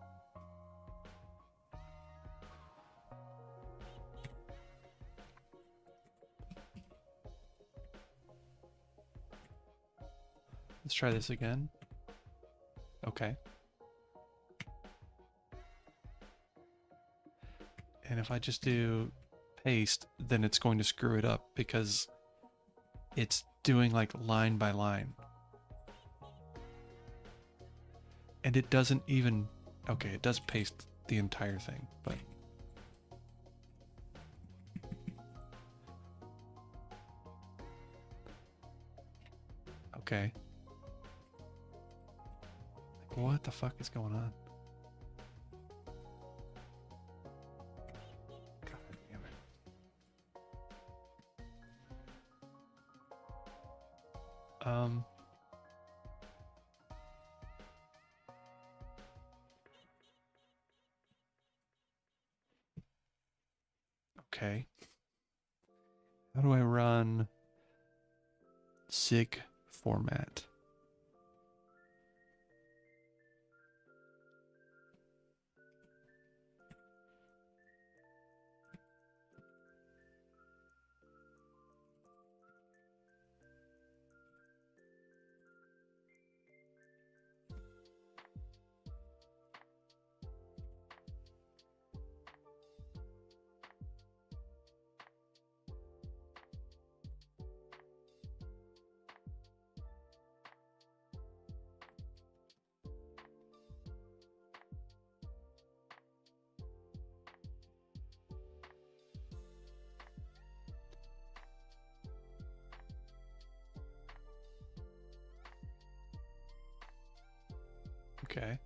let's try this again. Okay. And if I just do paste, then it's going to screw it up because it's doing like line by line. And it doesn't even, okay, it does paste the entire thing, but okay. Like, what the fuck is going on? God damn it. Okay. How do I run SIG format? Okay.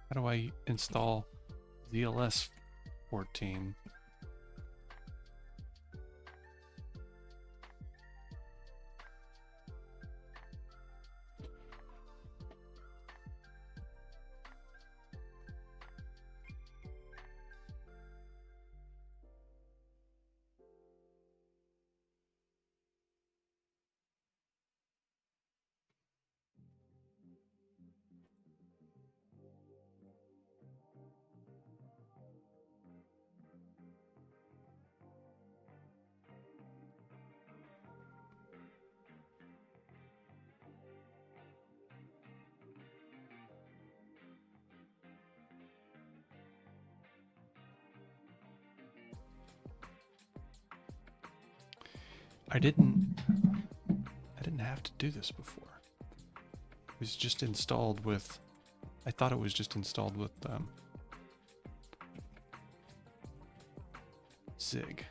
How do I install ZLS 14? I didn't have to do this before. It was just installed with, I thought it was just installed with Zig.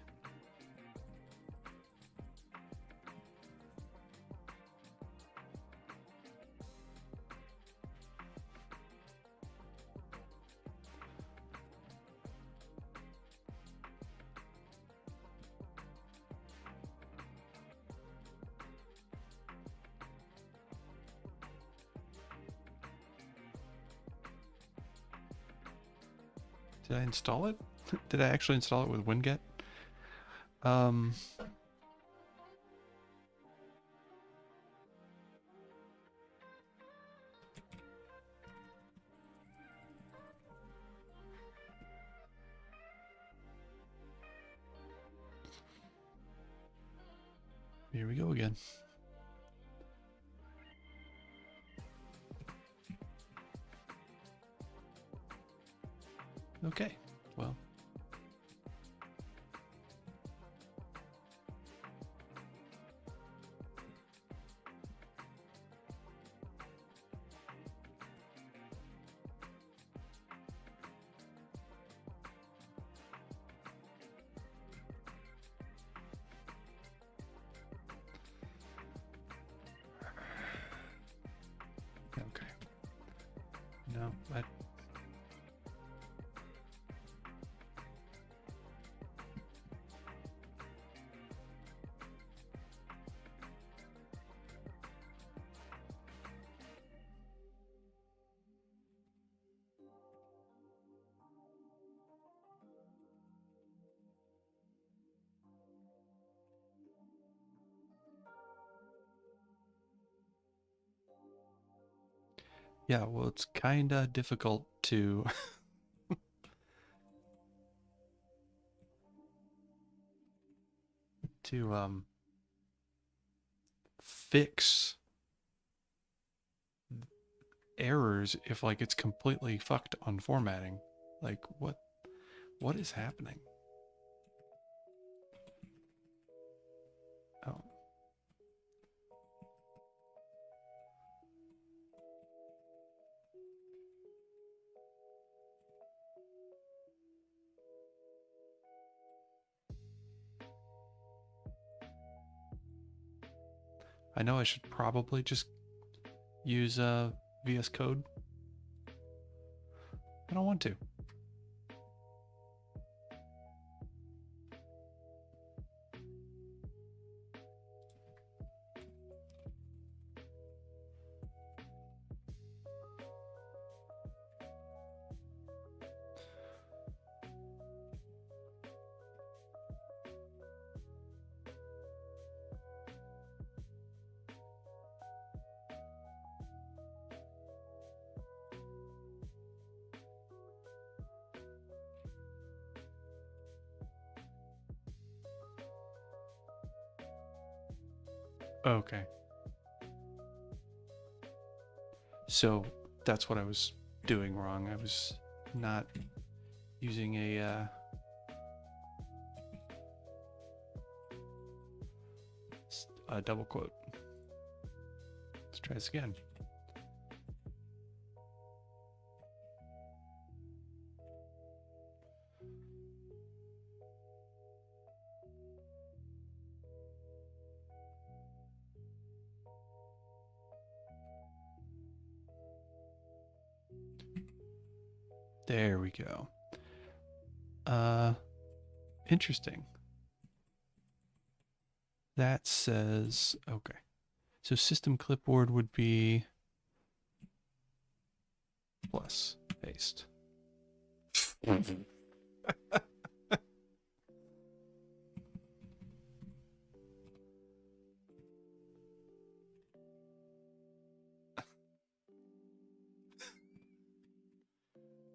Did I install it? Did I actually install it with winget? Um, here we go again. Okay, well. Okay. No, but yeah, well, it's kind of difficult to to fix errors if like it's completely fucked on formatting. Like what is happening? Oh. I know I should probably just use VS Code. I don't want to. Okay. So that's what I was doing wrong. I was not using a double quote. Let's try this again. There we go. Interesting. That says, okay. So system clipboard would be plus paste.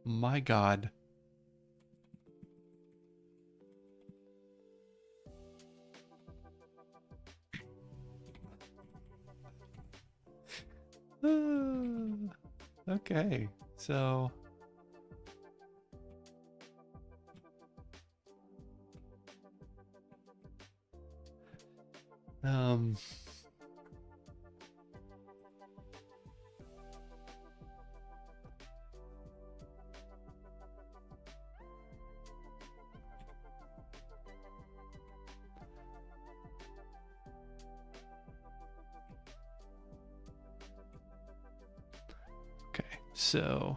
My God. Okay, so um okay, so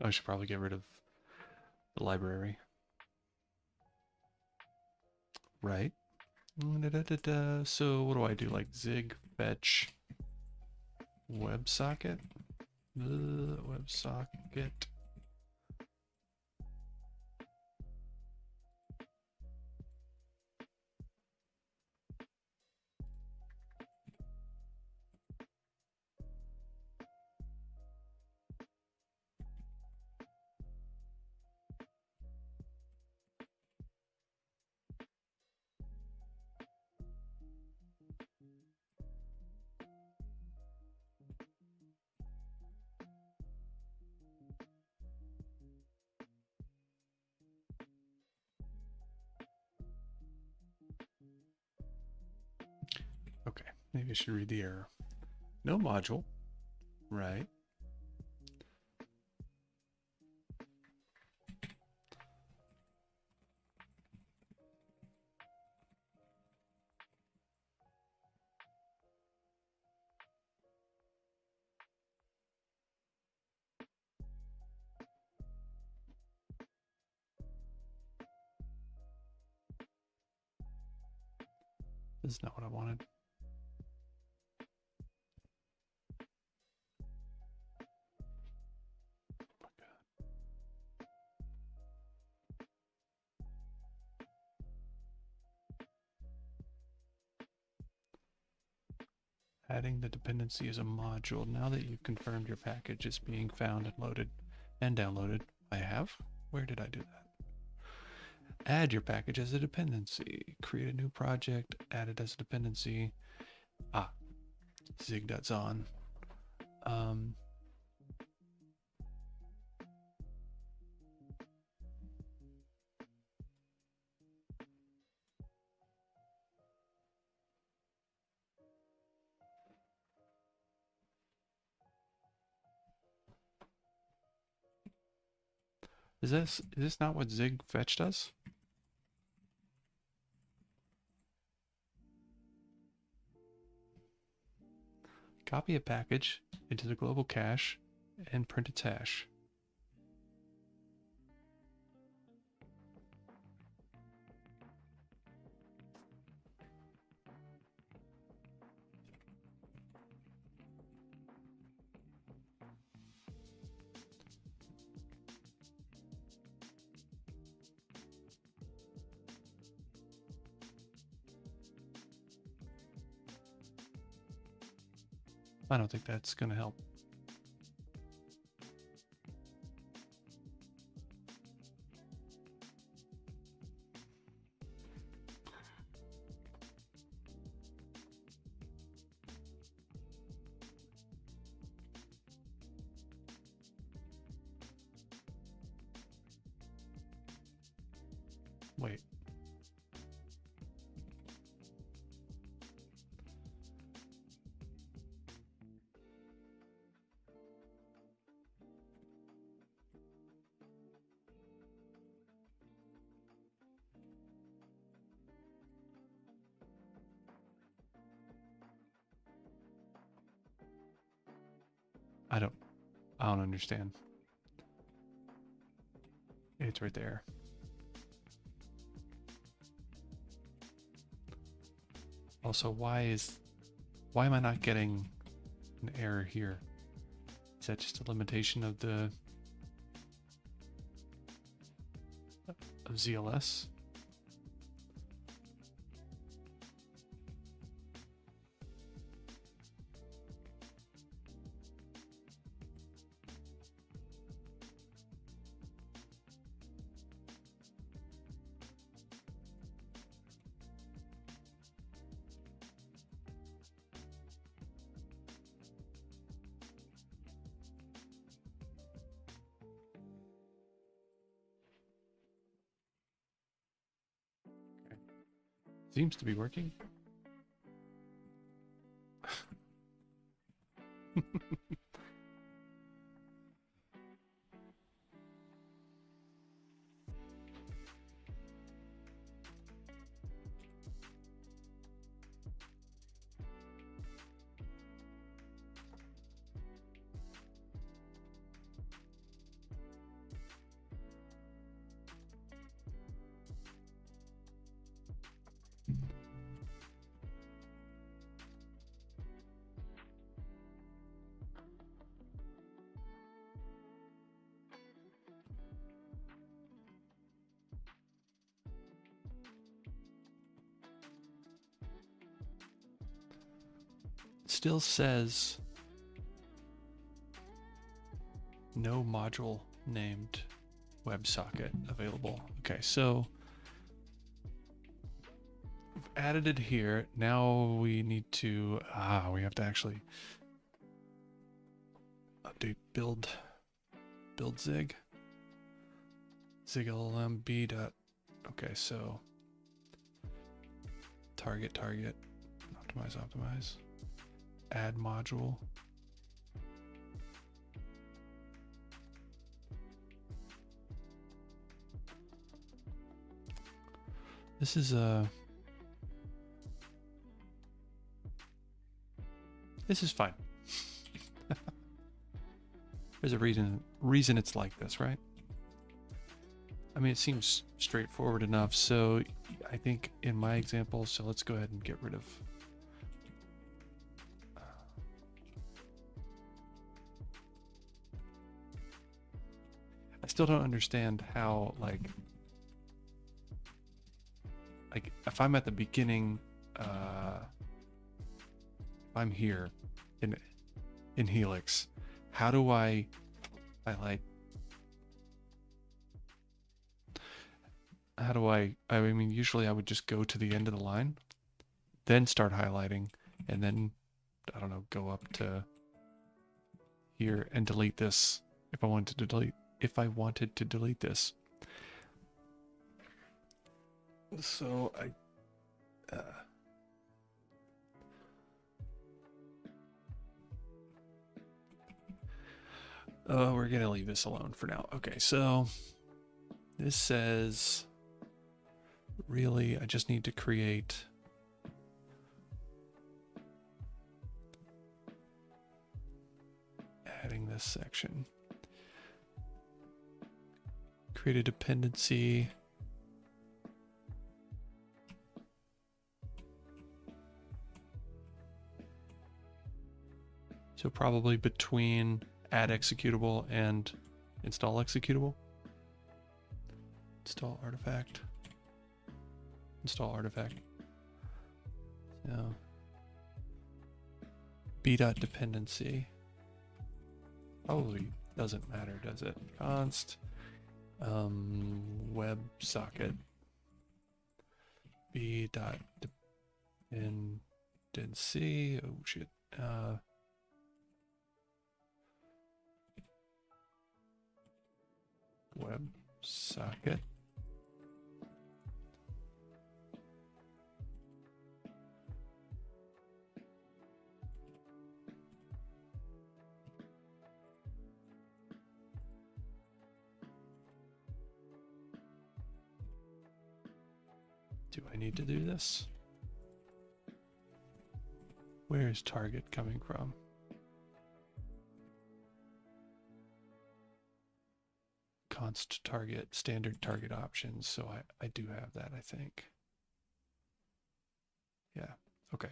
I should probably get rid of the library. Right. So what do I do? Like zig fetch WebSocket? WebSocket. Okay, maybe I should read the error. No module. Right. This is not what I wanted. Adding the dependency as a module. Now that you've confirmed your package is being found and loaded and downloaded. I have? Where did I do that? Add your package as a dependency. Create a new project. Add it as a dependency. Ah, zig.zon. Is this not what zig fetch does? Copy a package into the global cache and print its hash. I don't think that's going to help. Wait. I don't understand. It's right there. Also, why am I not getting an error here? Is that just a limitation of the of ZLS? Seems to be working. still says no module named WebSocket available. Okay, so we've added it here. Now we need to, we have to actually update build zig LLM dot. Okay, so target, optimize, add module. This is fine. There's a reason it's like this, right? I mean, it seems straightforward enough. So I think in my example, so let's go ahead and get rid of I still don't understand how, like if I'm at the beginning, if I'm here in Helix, how do I highlight? I mean, usually I would just go to the end of the line, then start highlighting, and then, I don't know, go up to here and delete this if I wanted to delete this. So we're gonna leave this alone for now. Okay, so this says, really, I just need to create adding this section. Create a dependency. So probably between add executable and install executable. Install artifact. So b.dependency. Probably doesn't matter, does it? Const WebSocket b.dependency. Oh shit. WebSocket. Do I need to do this? Where is target coming from? Const target, standard target options. So I do have that, I think. Yeah, okay.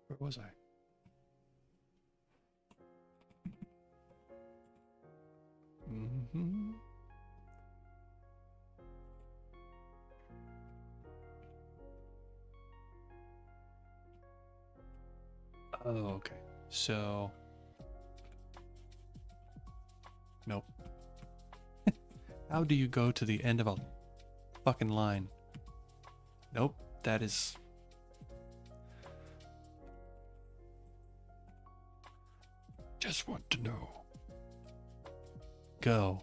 Where was I? Mm-hmm. Oh, okay. So, nope. How do you go to the end of a fucking line? Nope, that is... Just want to know. Go.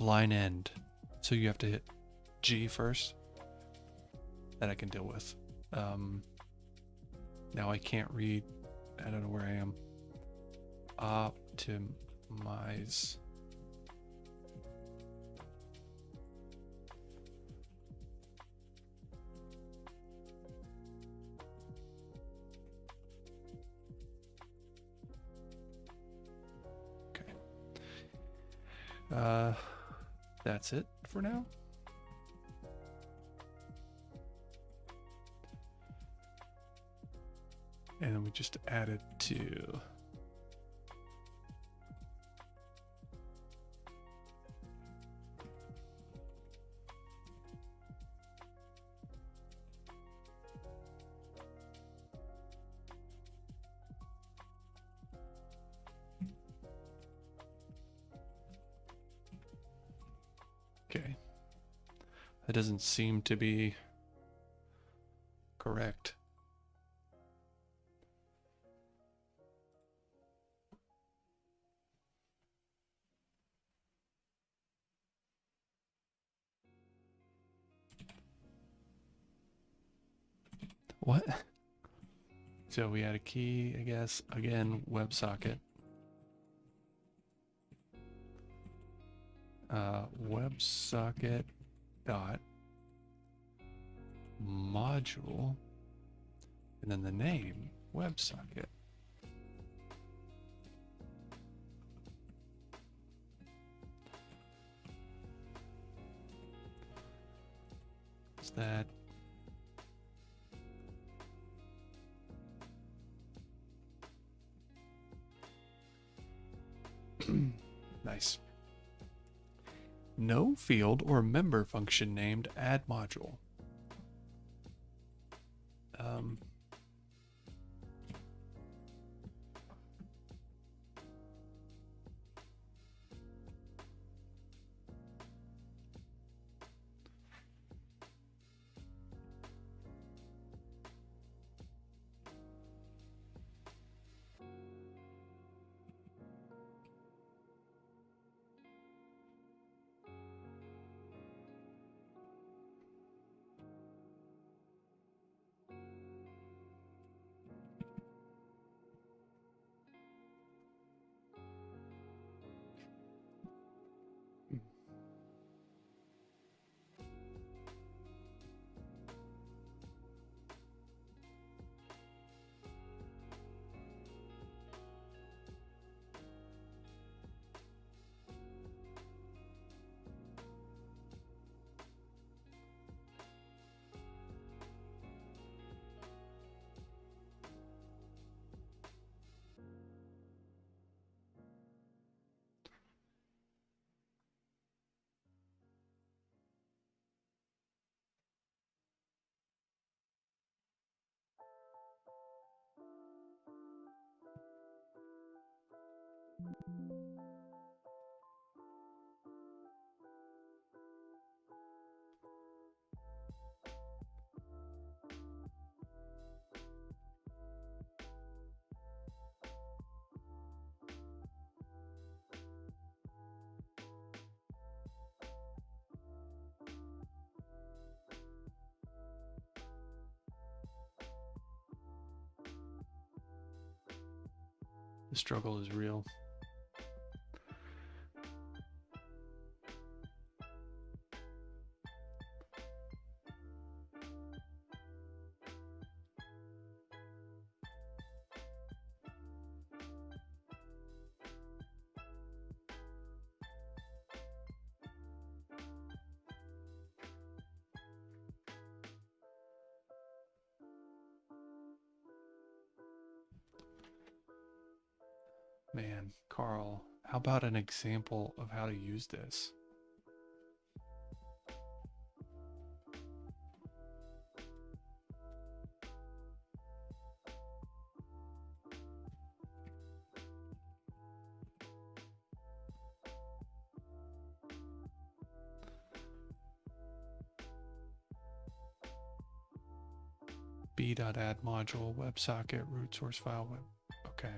Line end. So you have to hit G first. That I can deal with. Now I can't read. I don't know where I am. Optimize. Okay. That's it for now. And then we just added to That doesn't seem to be correct. What? So we had a key, I guess. Again, WebSocket. WebSocket dot module, and then the name WebSocket. Is that nice? No field or member function named add module. The struggle is real. Man, Carl, how about an example of how to use this? b.add module, WebSocket, root source file, web. Okay.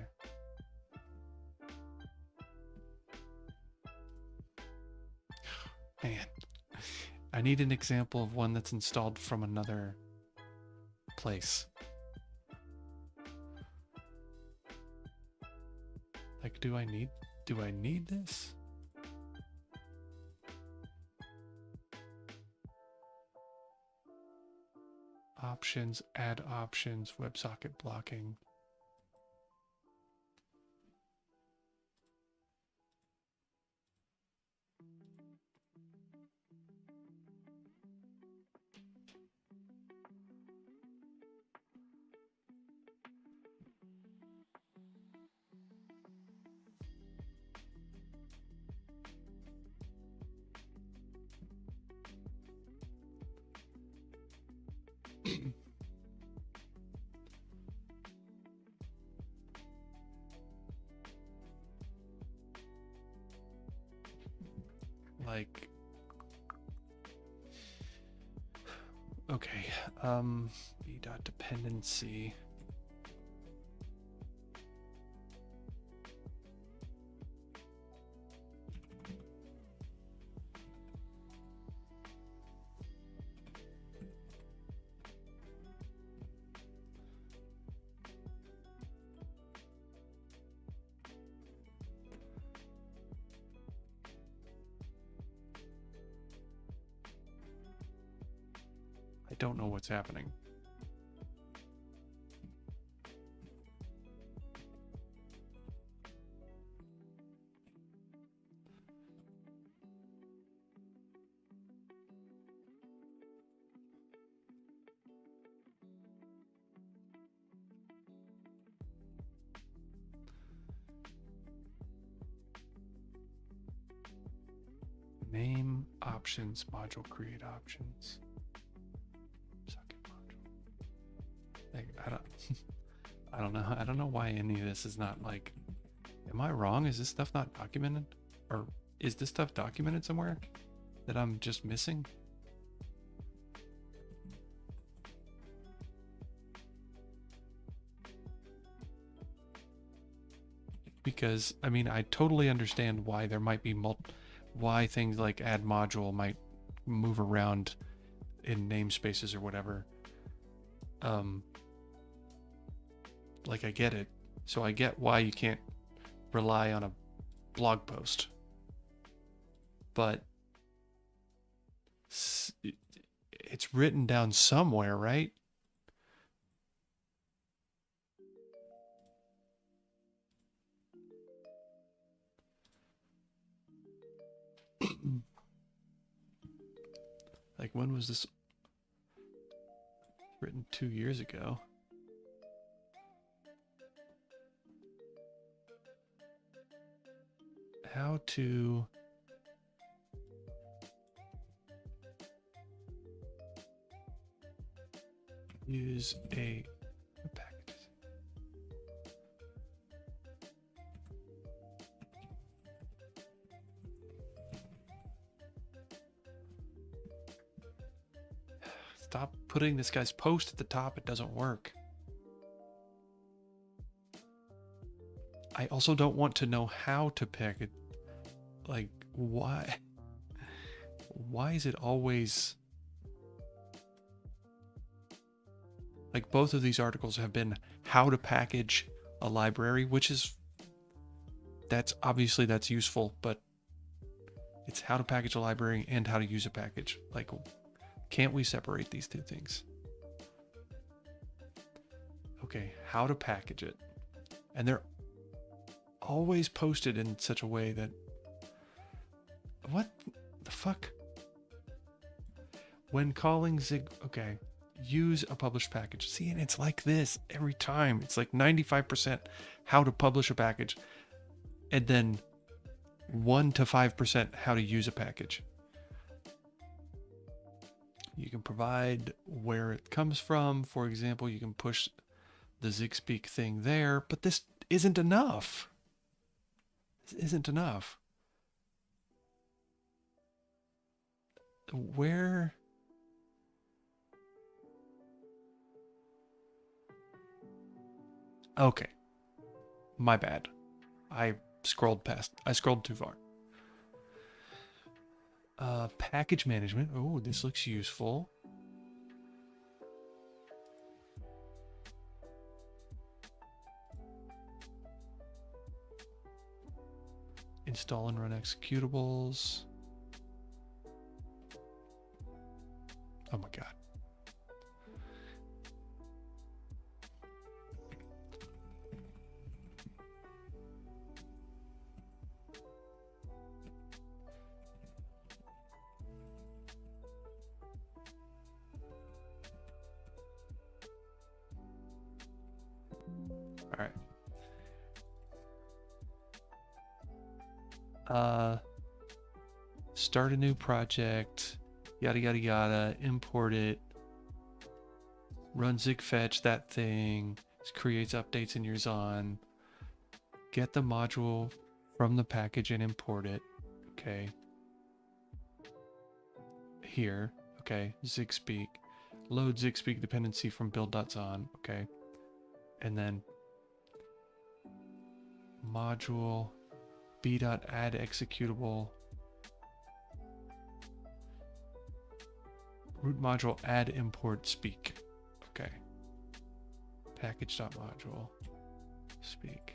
Man, I need an example of one that's installed from another place. Like, do I need this? Options, add options, WebSocket blocking. Like, Okay, b.dependency. I don't know what's happening. Name options, module create options. Socket module. Like, I don't know. I don't know why any of this is not like, am I wrong? Is this stuff not documented? Or is this stuff documented somewhere that I'm just missing? Because, I mean, I totally understand why there might be why things like add module might move around in namespaces or whatever. Like, I get it. So I get why you can't rely on a blog post. But it's written down somewhere, right? Like, when was this written? 2 years ago. How to use a package. Stop putting this guy's post at the top. It doesn't work. I also don't want to know how to pick it. Like, why? Why is it always... Like, both of these articles have been how to package a library, which is... That's obviously that's useful, but it's how to package a library and how to use a package. Like, can't we separate these two things? Okay, how to package it. And they're always posted in such a way that... What the fuck? When calling Zig... Okay, use a published package. See, and it's like this every time. It's like 95% how to publish a package. And then 1 to 5% how to use a package. You can provide where it comes from. For example, you can push the ZigSpeak thing there, but this isn't enough. This isn't enough. Where... Okay. My bad. I scrolled too far. Package management. Oh, this looks useful. Install and run executables. Oh my God. All right. Start a new project, yada, yada, yada, import it, run zigfetch that thing, creates updates in your Zon, get the module from the package and import it. Okay. Here, okay, ZigSpeak. load Zig dependency from build.zon. Okay. And then module b.add executable root module add import speak. Okay. Package.module speak.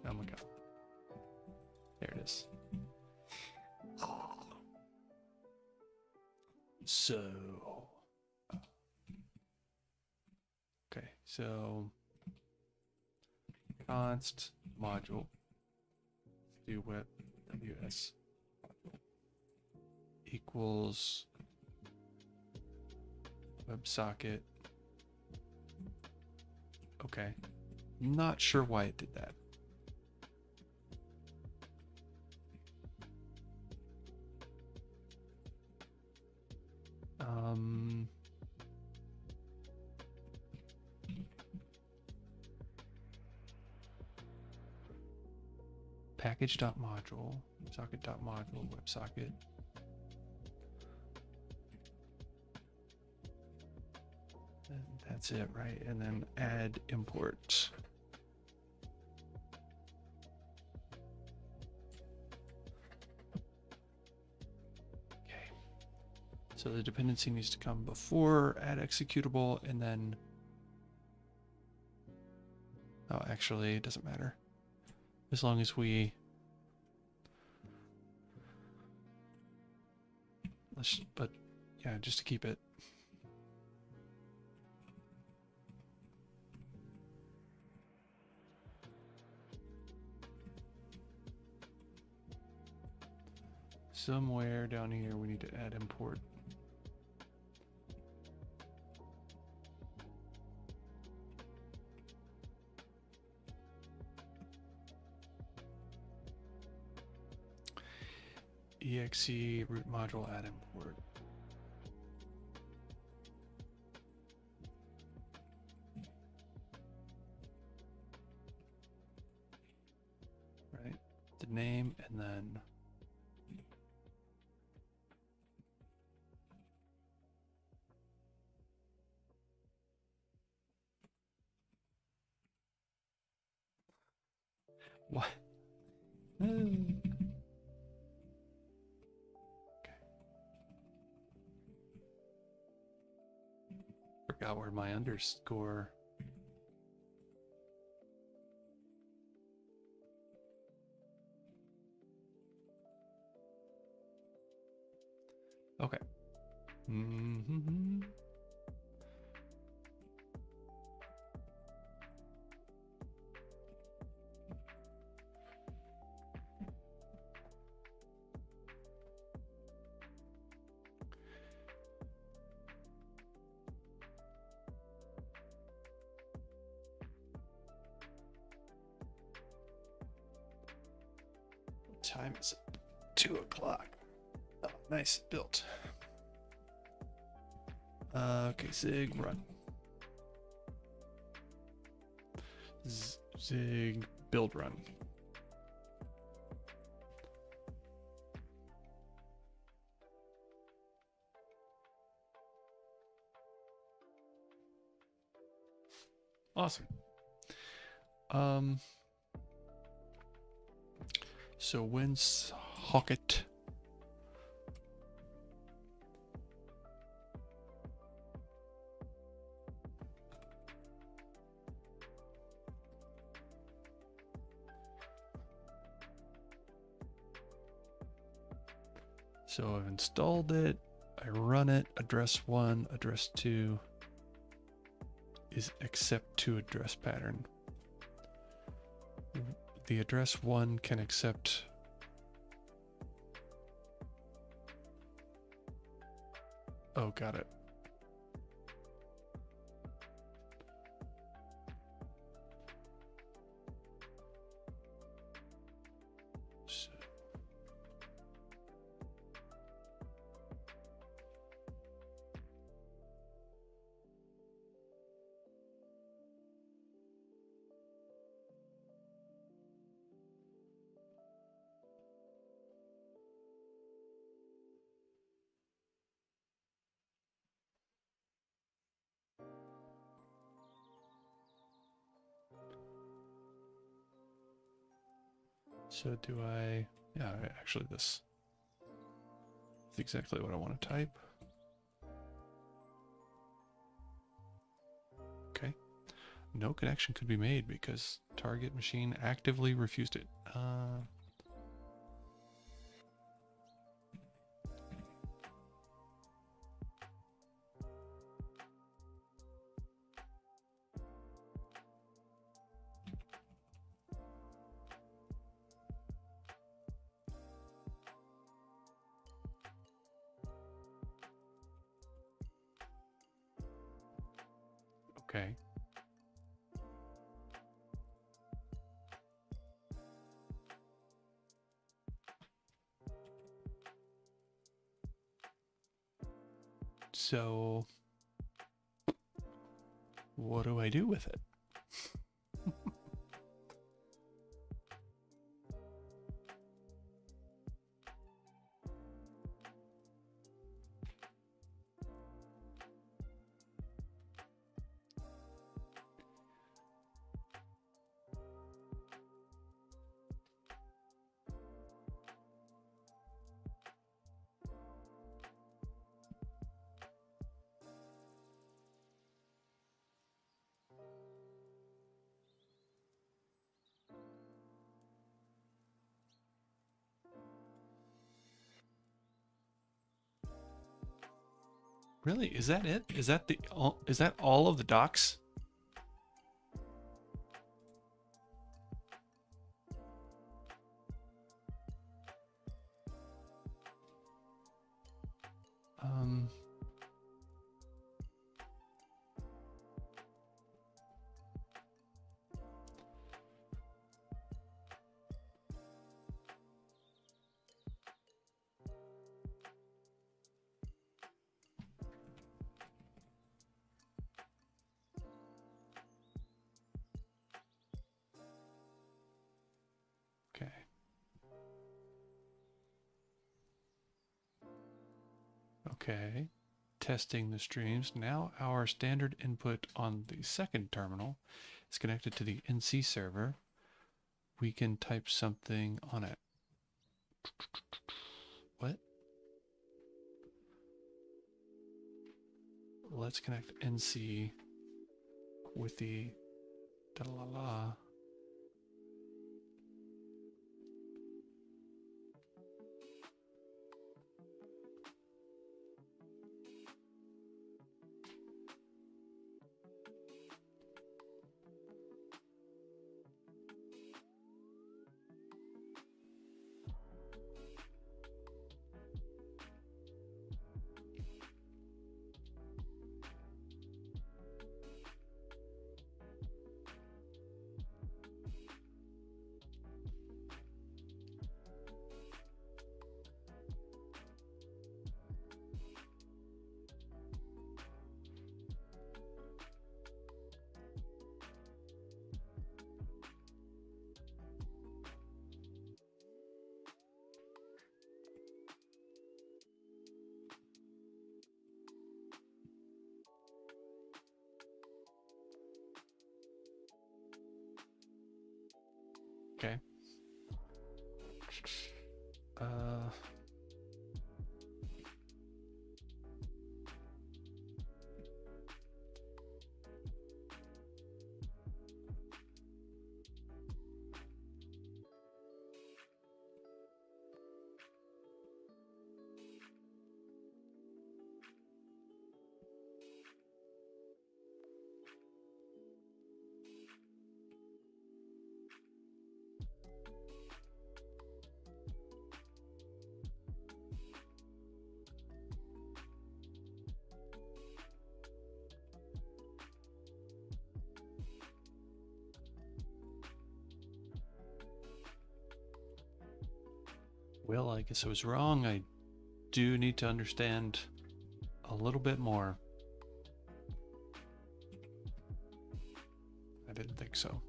Oh my god. There it is. So, okay, so const module do web ws equals WebSocket. Okay, not sure why it did that. Package.module, socket.module, WebSocket. And that's it, right? And then add import. Okay. So the dependency needs to come before add executable, and then, oh, actually, it doesn't matter. As long as we, but yeah, just to keep it. Somewhere down here, we need to add import. exe root module add import. Right, the name, and then what? Forgot where my underscore. Okay. What time is it? 2 o'clock. Oh, nice built. Okay, Zig run. Zig build run. Awesome. So when's Hocket? So I've installed it, I run it, address 1, address 2 is accept to address pattern. The address 1 can accept oh, got it. So do I, yeah, actually this is exactly what I want to type. Okay. No connection could be made because target machine actively refused it. Okay. So what do I do with it? Really? Is that it? Is that is that all of the docs? Um Okay. Okay. Testing the streams. Now our standard input on the second terminal is connected to the NC server. We can type something on it. What? Let's connect NC with the da la la. Okay. Uh well, I guess I was wrong. I do need to understand a little bit more. I didn't think so.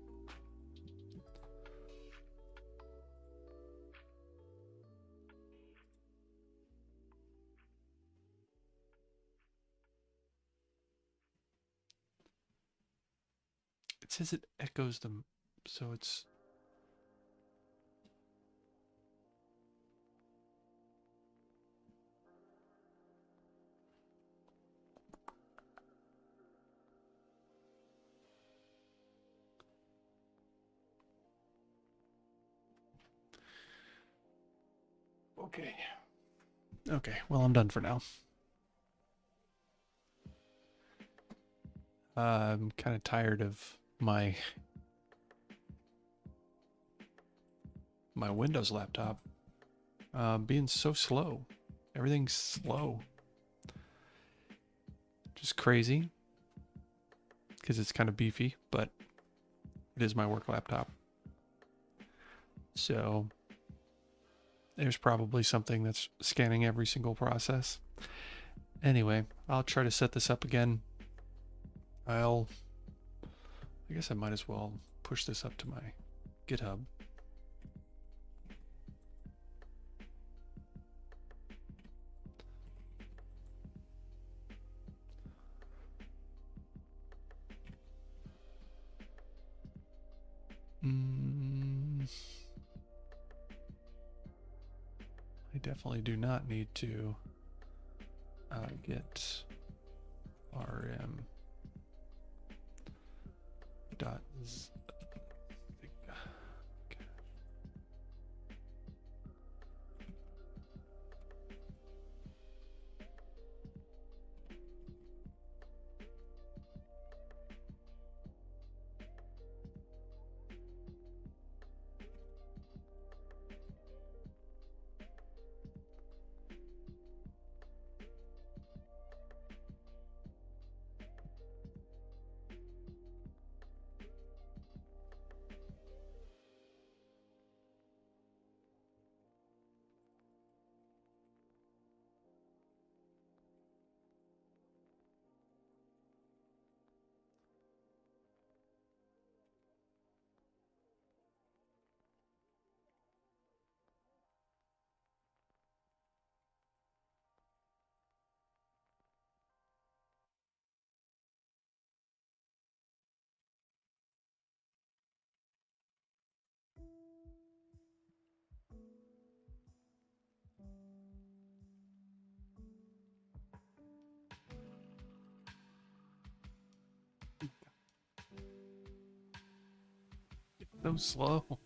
It says it echoes them, so it's Okay. Okay, well, I'm done for now. I'm kind of tired of my Windows laptop being so slow. Everything's slow. Just crazy. Because it's kind of beefy, but it is my work laptop. So there's probably something that's scanning every single process. Anyway, I'll try to set this up again. I guess I might as well push this up to my GitHub. I definitely do not need to get rm dot so slow.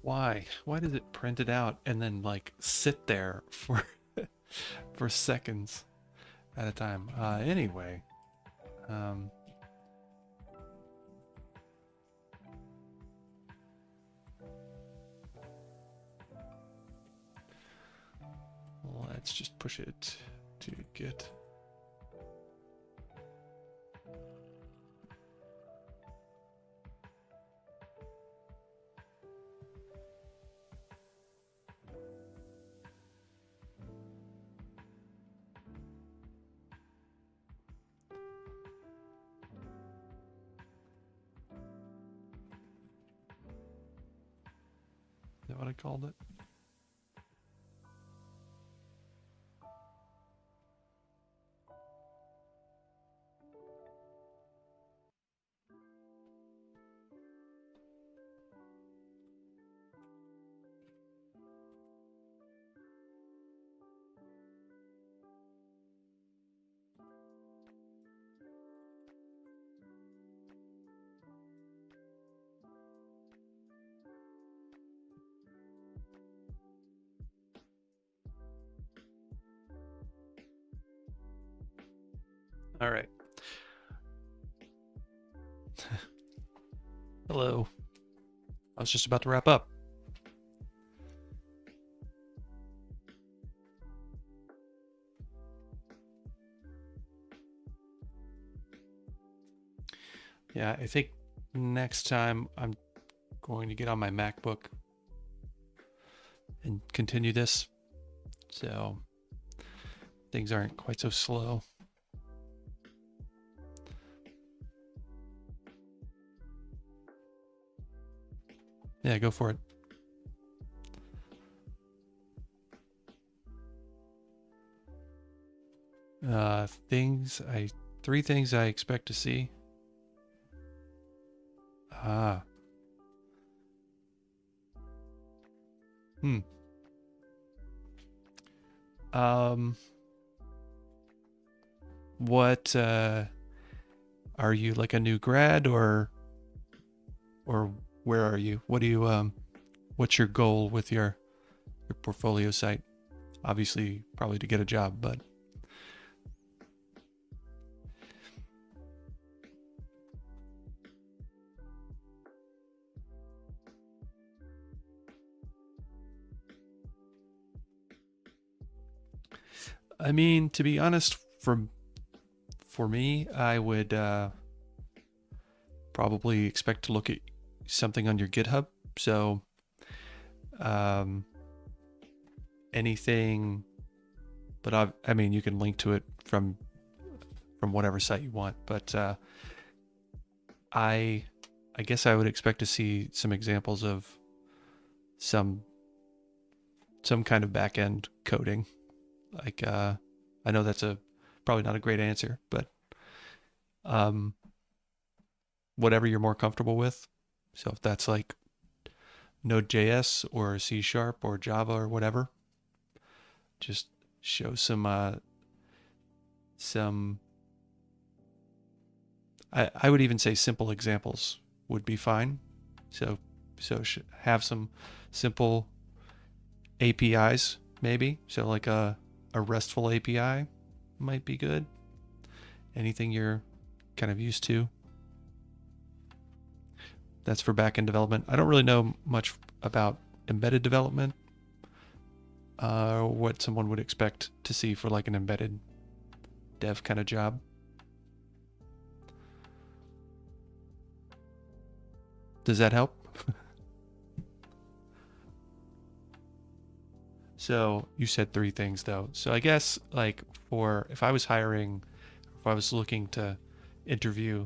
Why? Why does it print it out and then like sit there for for seconds at a time? Anyway, let's just push it to Git. Is that what I called it? All right. Hello. I was just about to wrap up. Yeah, I think next time I'm going to get on my MacBook and continue this, so things aren't quite so slow. Yeah, go for it. Three things I expect to see. Ah. Hmm. What are you, like a new grad, or where are you? What do you what's your goal with your portfolio site? Obviously, probably to get a job, but I mean, to be honest, for me, I would probably expect to look at something on your GitHub. So, um, anything, but I mean, you can link to it from whatever site you want. But I guess I would expect to see some examples of some kind of back end coding. Like, I know that's probably not a great answer, but um, whatever you're more comfortable with. So if that's like Node.js or C# or Java or whatever, just show some I would even say simple examples would be fine. So have some simple APIs maybe. So like a RESTful API might be good. Anything you're kind of used to. That's for backend development. I don't really know much about embedded development. What someone would expect to see for like an embedded dev kind of job. Does that help? So you said three things though. So I guess like if I was hiring, if I was looking to interview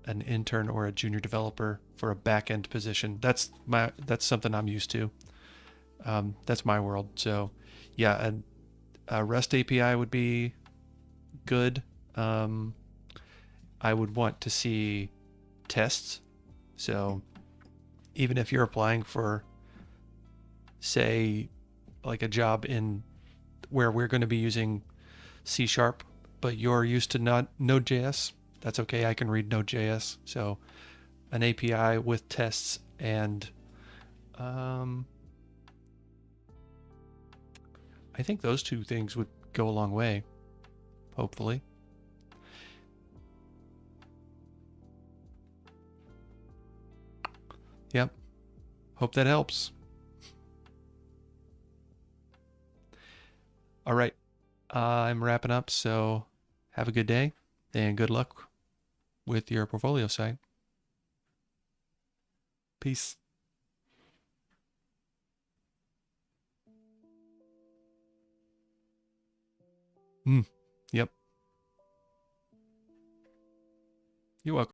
an intern or a junior developer for a back-end position, that's something I'm used to. That's my world. So yeah, a REST API would be good. I would want to see tests. So even if you're applying for, say, like a job in where we're going to be using C#, but you're used to Node.js, that's okay. I can read Node.js. So an API with tests and I think those two things would go a long way, hopefully. Yep. Hope that helps. All right. I'm wrapping up, so have a good day and good luck with your portfolio site. Peace. Yep. You're welcome.